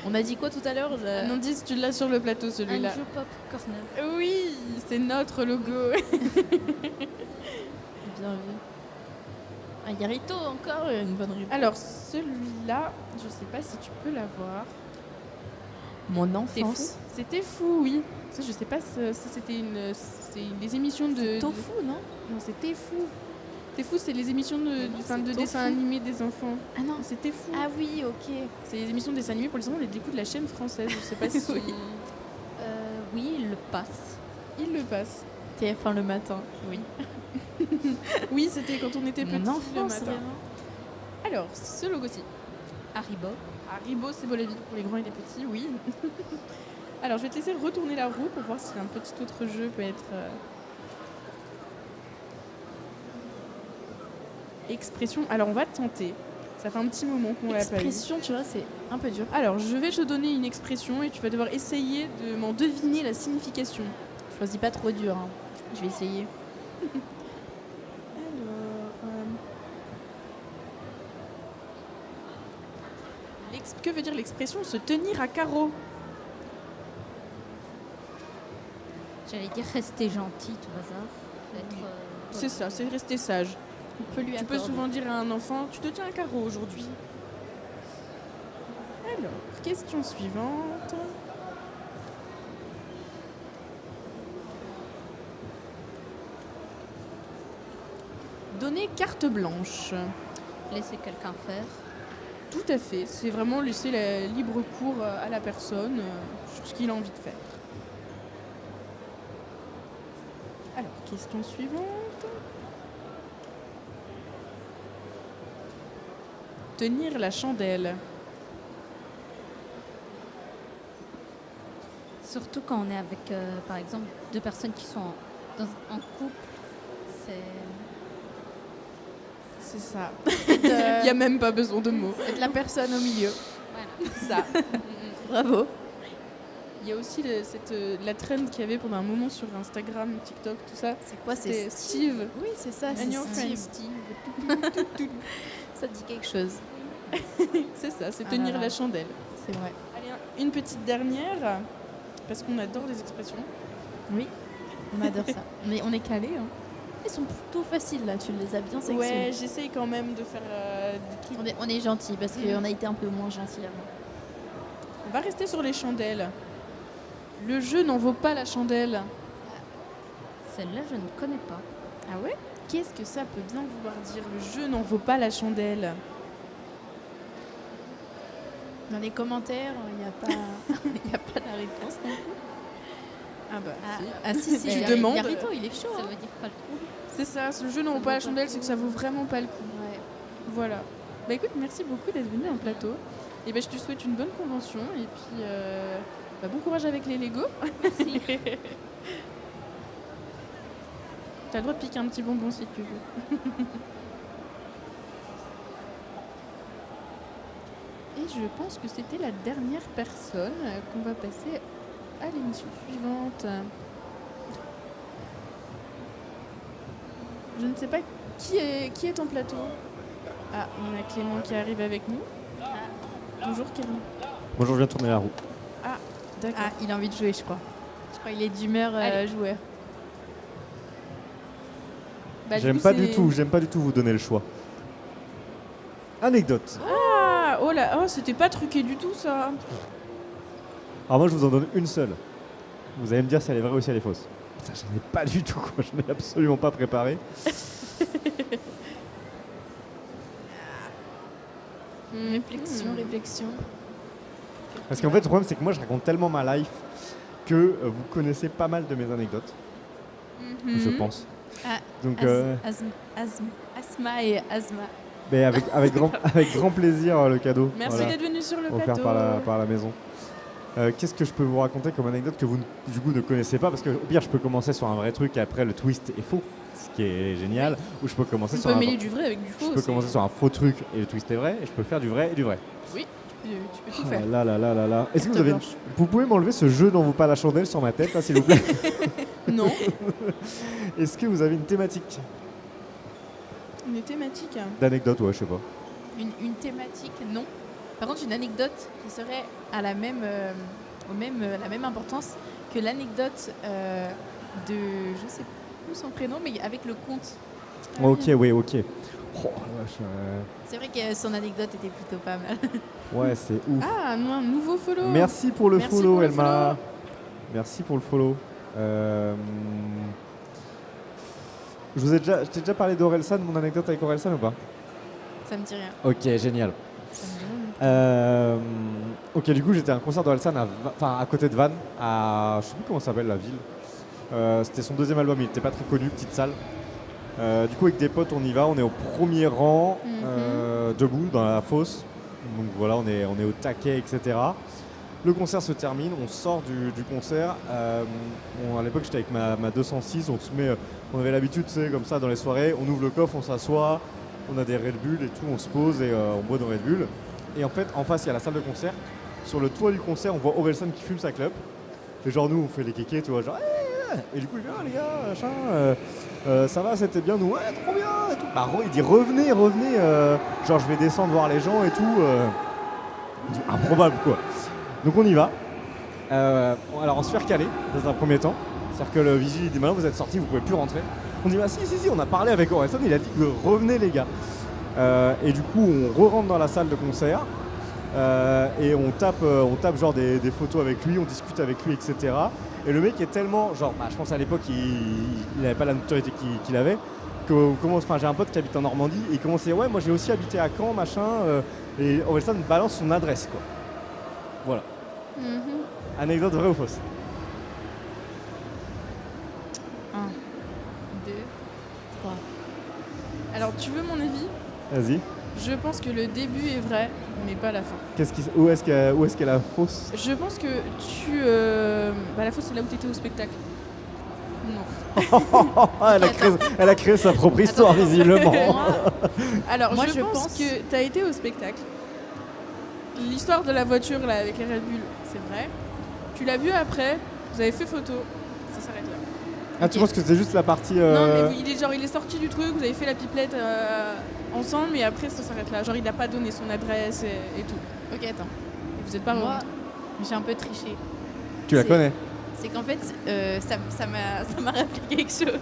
Speaker 2: On a dit quoi tout à l'heure?
Speaker 1: Un indice, tu l'as sur le plateau, celui-là.
Speaker 13: Anjo Pop Corner.
Speaker 1: Oui, c'est notre logo.
Speaker 2: Bien vu. Ah, Yarito, encore une bonne réponse.
Speaker 1: Alors, celui-là, je sais pas si tu peux l'avoir.
Speaker 2: Mon
Speaker 1: T'es fou.
Speaker 2: enfance.
Speaker 1: C'était fou, oui. Ça, je sais pas si c'était des émissions de...
Speaker 2: Tofu, non?
Speaker 1: Non, c'était fou. T'es fou, c'est les émissions de
Speaker 2: c'est
Speaker 1: dessins
Speaker 2: Tofu.
Speaker 1: animés des enfants.
Speaker 2: Ah non.
Speaker 1: C'était fou.
Speaker 2: Ah oui, ok.
Speaker 1: C'est les émissions de dessins animés pour les enfants, les écoute de la chaîne française. Je sais pas si...
Speaker 13: Oui, il le passe.
Speaker 1: Il le passe.
Speaker 2: TF1 le matin. Oui.
Speaker 1: Oui, c'était quand on était
Speaker 2: Mon
Speaker 1: petits le
Speaker 2: enfance,
Speaker 1: matin.
Speaker 2: vraiment.
Speaker 1: Alors, ce logo-ci.
Speaker 13: Haribo.
Speaker 1: Haribo, c'est beau la vie pour les grands et les petits, oui. Alors, je vais te laisser retourner la roue pour voir si un petit autre jeu peut être... Expression. Alors, on va tenter. Ça fait un petit moment qu'on l'a pas eu.
Speaker 2: Expression, tu vois, c'est un peu dur.
Speaker 1: Alors, je vais te donner une expression et tu vas devoir essayer de m'en deviner la signification.
Speaker 2: Choisis pas trop dur, hein. Je vais essayer.
Speaker 1: Que veut dire l'expression se tenir à carreau?
Speaker 13: J'allais dire rester gentil, tout bazar. Être,
Speaker 1: C'est ça, c'est rester sage.
Speaker 2: On peut lui
Speaker 1: Tu peux
Speaker 2: accorder.
Speaker 1: souvent dire à un enfant, tu te tiens à carreau aujourd'hui. Alors, question suivante. Donner carte blanche.
Speaker 13: laisser quelqu'un faire.
Speaker 1: Tout à fait, c'est vraiment laisser la libre cours à la personne sur ce qu'il a envie de faire. Alors, question suivante. Tenir la chandelle.
Speaker 13: Surtout quand on est avec, par exemple, deux personnes qui sont en couple.
Speaker 1: C'est ça. Il n'y a même pas besoin de mots.
Speaker 2: Être la personne au milieu.
Speaker 13: Voilà.
Speaker 1: Ça.
Speaker 2: Bravo.
Speaker 1: Il y a aussi la trend qu'il y avait pendant un moment sur Instagram, TikTok, tout ça.
Speaker 2: C'est quoi?
Speaker 1: C'était Steve.
Speaker 2: Oui, c'est ça.
Speaker 1: And
Speaker 2: C'est
Speaker 1: your friend
Speaker 2: Steve.
Speaker 1: Steve.
Speaker 2: Ça dit quelque chose.
Speaker 1: C'est ça, c'est
Speaker 2: Ah
Speaker 1: tenir
Speaker 2: là là.
Speaker 1: la chandelle.
Speaker 2: C'est vrai.
Speaker 1: Allez, une petite dernière, parce qu'on adore les expressions.
Speaker 2: Oui, on adore ça. Mais on est calé. Hein. Ils sont plutôt faciles là. Tu les as bien sélectionnés.
Speaker 1: Ouais, j'essaye quand même de faire des trucs.
Speaker 2: On est gentil parce qu'on a été un peu moins gentil avant.
Speaker 1: On va rester sur les chandelles. Le jeu n'en vaut pas la chandelle.
Speaker 13: Celle-là, je ne connais pas.
Speaker 1: Ah ouais? Qu'est-ce que ça peut bien vouloir dire? Le jeu n'en vaut pas la chandelle.
Speaker 2: Dans les commentaires, il n'y a pas la réponse non plus.
Speaker 1: Ah bah si.
Speaker 2: Ah si, si.
Speaker 1: Tu demandes.
Speaker 2: Yarito, il est chaud.
Speaker 13: Ça
Speaker 2: hein.
Speaker 13: veut dire pas le coup.
Speaker 1: C'est ça, le jeu n'en vaut pas la chandelle, c'est que ça vaut vraiment pas le coup.
Speaker 2: Ouais.
Speaker 1: Voilà. Bah écoute, merci beaucoup d'être venu en plateau. Et ben je te souhaite une bonne convention et puis bon courage avec les Lego.
Speaker 2: Merci.
Speaker 1: T'as le droit de piquer un petit bonbon si tu veux. Et je pense que c'était la dernière personne qu'on va passer à l'émission suivante. Je ne sais pas qui est en plateau. Ah, on a Clément qui arrive avec nous. Bonjour Clément.
Speaker 14: Bonjour, je viens de tourner la roue.
Speaker 1: Ah, d'accord.
Speaker 2: Ah, il a envie de jouer, je crois. Je crois qu'il est d'humeur joueur.
Speaker 1: Bah,
Speaker 14: j'aime pas du tout vous donner le choix. Anecdote.
Speaker 1: Ah, oh là, oh, c'était pas truqué du tout ça.
Speaker 14: Alors moi je vous en donne une seule. Vous allez me dire si elle est vraie ou si elle est fausse. Ça, j'en ai pas du tout, quoi. Je n'ai absolument pas préparé.
Speaker 2: Réflexion.
Speaker 14: Parce qu'en fait, le problème, c'est que moi, je raconte tellement ma life que vous connaissez pas mal de mes anecdotes. Je pense.
Speaker 2: Ah,
Speaker 14: donc,
Speaker 2: Asma et Asma.
Speaker 14: Mais avec grand plaisir, le cadeau.
Speaker 1: Merci d'être venu sur le
Speaker 14: offert
Speaker 1: plateau.
Speaker 14: par la maison. Qu'est-ce que je peux vous raconter comme anecdote que vous, du coup, ne connaissez pas? Parce que, au pire, je peux commencer sur un vrai truc et après, le twist est faux. Ce qui est génial. Ou je peux commencer
Speaker 1: On
Speaker 14: sur
Speaker 1: peut mêler du vrai avec du faux.
Speaker 14: Je peux commencer sur un faux truc et le twist est vrai. Et je peux faire du vrai et du vrai.
Speaker 1: Oui, tu peux tout faire.
Speaker 14: Là. Est-ce que vous pouvez m'enlever ce jeu dont vous parle la chandelle sur ma tête, là, s'il vous plaît?
Speaker 1: Non.
Speaker 14: Est-ce que vous avez une thématique?
Speaker 1: Une thématique.
Speaker 14: D'anecdote, ouais, je sais pas.
Speaker 2: Une thématique, non. Par contre, une anecdote qui serait à la même importance que l'anecdote de, je sais plus son prénom, mais avec le conte.
Speaker 14: Ok, oui, ok. Oh, la vache,
Speaker 2: C'est vrai que son anecdote était plutôt pas mal.
Speaker 14: ouais, c'est ouf.
Speaker 1: Ah, un nouveau follow.
Speaker 14: Merci pour le follow,
Speaker 1: pour le
Speaker 14: Elma.
Speaker 1: follow.
Speaker 14: Merci pour le follow. Je t'ai déjà parlé d'Orelsan, mon anecdote avec Orelsan ou pas?
Speaker 2: Ça me dit rien.
Speaker 14: Ok, génial. Ok, du coup, j'étais à un concert d'Orelsan à côté de Vannes, je sais plus comment s'appelle la ville. C'était son deuxième album, il était pas très connu, petite salle. Du coup, avec des potes, on y va, on est au premier rang, debout dans la fosse. Donc voilà, on est au taquet, etc. Le concert se termine, on sort du concert. À l'époque, j'étais avec ma 206, on avait l'habitude, tu sais, comme ça, dans les soirées, on ouvre le coffre, on s'assoit, on a des Red Bull et tout, on se pose et on boit nos Red Bull. Et en fait, en face, il y a la salle de concert. Sur le toit du concert, on voit Orelsan qui fume sa clope. Et genre, nous, on fait les kékés, tu vois, genre, et du coup, il vient, les gars, machin, ça va, c'était bien, nous, ouais, trop bien, et tout. Bah, il dit, revenez, genre, je vais descendre voir les gens et tout. Improbable, quoi. Donc, on y va. Alors, on se fait recaler, dans un premier temps. C'est-à-dire que le vigile, il dit, maintenant, vous êtes sortis, vous pouvez plus rentrer. On dit, bah, si, on a parlé avec Orelsan, il a dit, revenez, les gars. Et du coup, on re-rentre dans la salle de concert. Et on tape genre des photos avec lui, on discute avec lui, etc. Et le mec est tellement, genre, je pense à l'époque, il n'avait pas la notoriété qu'il avait, j'ai un pote qui habite en Normandie, et il commence à dire, ouais, moi j'ai aussi habité à Caen, machin, et Orelsan balance son adresse, quoi. Voilà. Anecdote vraie ou fausse?
Speaker 1: 1, 2, 3. Alors, tu veux mon avis?
Speaker 14: Vas-y.
Speaker 1: Je pense que le début est vrai, mais pas la fin.
Speaker 14: Où est-ce qu'elle a fausse?
Speaker 1: Je pense que la fausse, c'est là où tu étais au spectacle. Non.
Speaker 14: elle a créé sa propre histoire, visiblement.
Speaker 1: Alors,
Speaker 2: moi,
Speaker 1: je pense que tu as été au spectacle. L'histoire de la voiture là, avec les Red Bull, c'est vrai. Tu l'as vu après, vous avez fait photo, ça s'arrête là.
Speaker 14: Ah, tu penses que c'est juste la partie...
Speaker 1: Non, mais il est sorti du truc, vous avez fait la pipelette ensemble, mais après ça s'arrête là. Genre, il n'a pas donné son adresse et tout.
Speaker 2: Ok, attends.
Speaker 1: Vous êtes pas
Speaker 2: Moi,
Speaker 1: revenus.
Speaker 2: j'ai un peu triché.
Speaker 14: Tu la connais?
Speaker 2: C'est qu'en fait, ça m'a rappelé quelque chose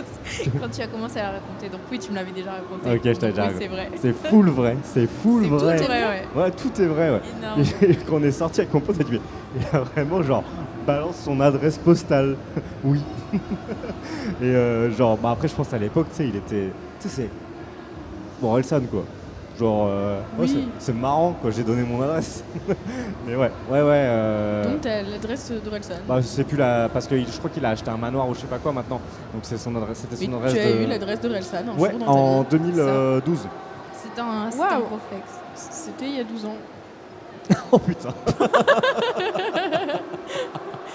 Speaker 2: quand tu as commencé à la raconter. Donc oui, tu me l'avais déjà raconté.
Speaker 14: Ok, je t'avais déjà
Speaker 2: raconté. C'est vrai.
Speaker 14: C'est full vrai. C'est full vrai.
Speaker 1: Tout est vrai, ouais.
Speaker 14: Ouais, tout est vrai, ouais.
Speaker 2: Énorme.
Speaker 14: Et quand on est sorti avec mon pote, il a vraiment genre balance son adresse postale. Oui. Et après, je pense à l'époque, tu sais, il était. Tu sais, c'est. Bon, Orelsan, quoi. Genre,
Speaker 1: oui.
Speaker 14: c'est marrant, quoi. J'ai donné mon adresse. Mais ouais.
Speaker 1: Donc, t'as l'adresse d'Orelsan.
Speaker 14: Bah, c'est plus parce que je crois qu'il a acheté un manoir ou je sais pas quoi maintenant. Donc, c'est son adresse. C'était son adresse.
Speaker 1: Tu as eu l'adresse d'Orelsan
Speaker 14: ouais, en 2012.
Speaker 2: C'est un
Speaker 1: Waouh.
Speaker 2: gros flex.
Speaker 1: C'était il y a 12 ans.
Speaker 14: Oh putain.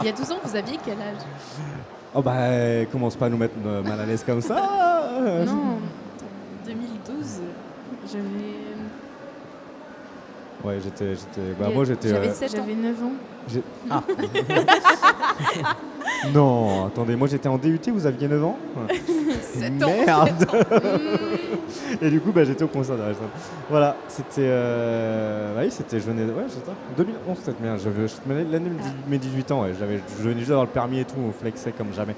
Speaker 2: Il y a 12 ans, vous aviez quel âge?
Speaker 14: Oh bah, commence pas à nous mettre mal à l'aise comme ça.
Speaker 1: Non, 2012, j'avais...
Speaker 14: Ouais, moi j'étais.
Speaker 1: J'avais 9 ans.
Speaker 14: Ah. Non, attendez, moi j'étais en DUT, vous aviez 9 ans?
Speaker 2: 7 ans.
Speaker 14: Merde.
Speaker 2: 7 ans.
Speaker 14: Et du coup, bah, j'étais au concert d'Orelsan. Voilà, c'était. Oui, c'était. Je venais. Ouais, c'était ça. 2011, peut-être. Merde, l'année de mes 18 ans, ouais. Je venais juste d'avoir le permis et tout, on flexait comme jamais.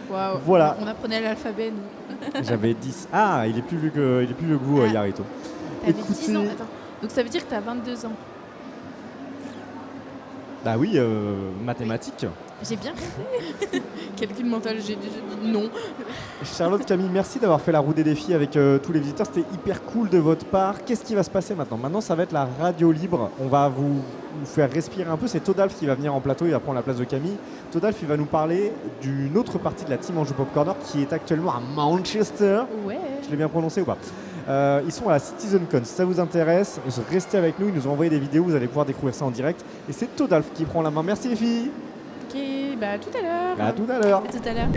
Speaker 2: Waouh.
Speaker 14: Voilà.
Speaker 2: On apprenait l'alphabet, nous.
Speaker 14: J'avais 10. Ah, il est plus vieux que vous, Yarito.
Speaker 2: T'avais 10 ans. Attends. Donc ça veut dire que t'as 22 ans.
Speaker 14: Bah oui, mathématiques.
Speaker 2: J'ai bien compris.
Speaker 1: Calcul mental, j'ai déjà dit non.
Speaker 14: Charlotte, Camille, merci d'avoir fait la roue des défis avec tous les visiteurs. C'était hyper cool de votre part. Qu'est-ce qui va se passer maintenant? Maintenant, ça va être la radio libre. On va vous faire respirer un peu. C'est Todalf qui va venir en plateau. Il va prendre la place de Camille. Todalf, il va nous parler d'une autre partie de la team Anjou Pop Corner qui est actuellement à Manchester.
Speaker 2: Ouais.
Speaker 14: Je l'ai bien prononcé ou pas? Ils sont à la CitizenCon. Si ça vous intéresse, restez avec nous. Ils nous ont envoyé des vidéos. Vous allez pouvoir découvrir ça en direct. Et c'est Todalf qui prend la main. Merci les filles.
Speaker 1: Ok, bah à tout à l'heure.
Speaker 14: À tout à l'heure.
Speaker 2: À tout à l'heure.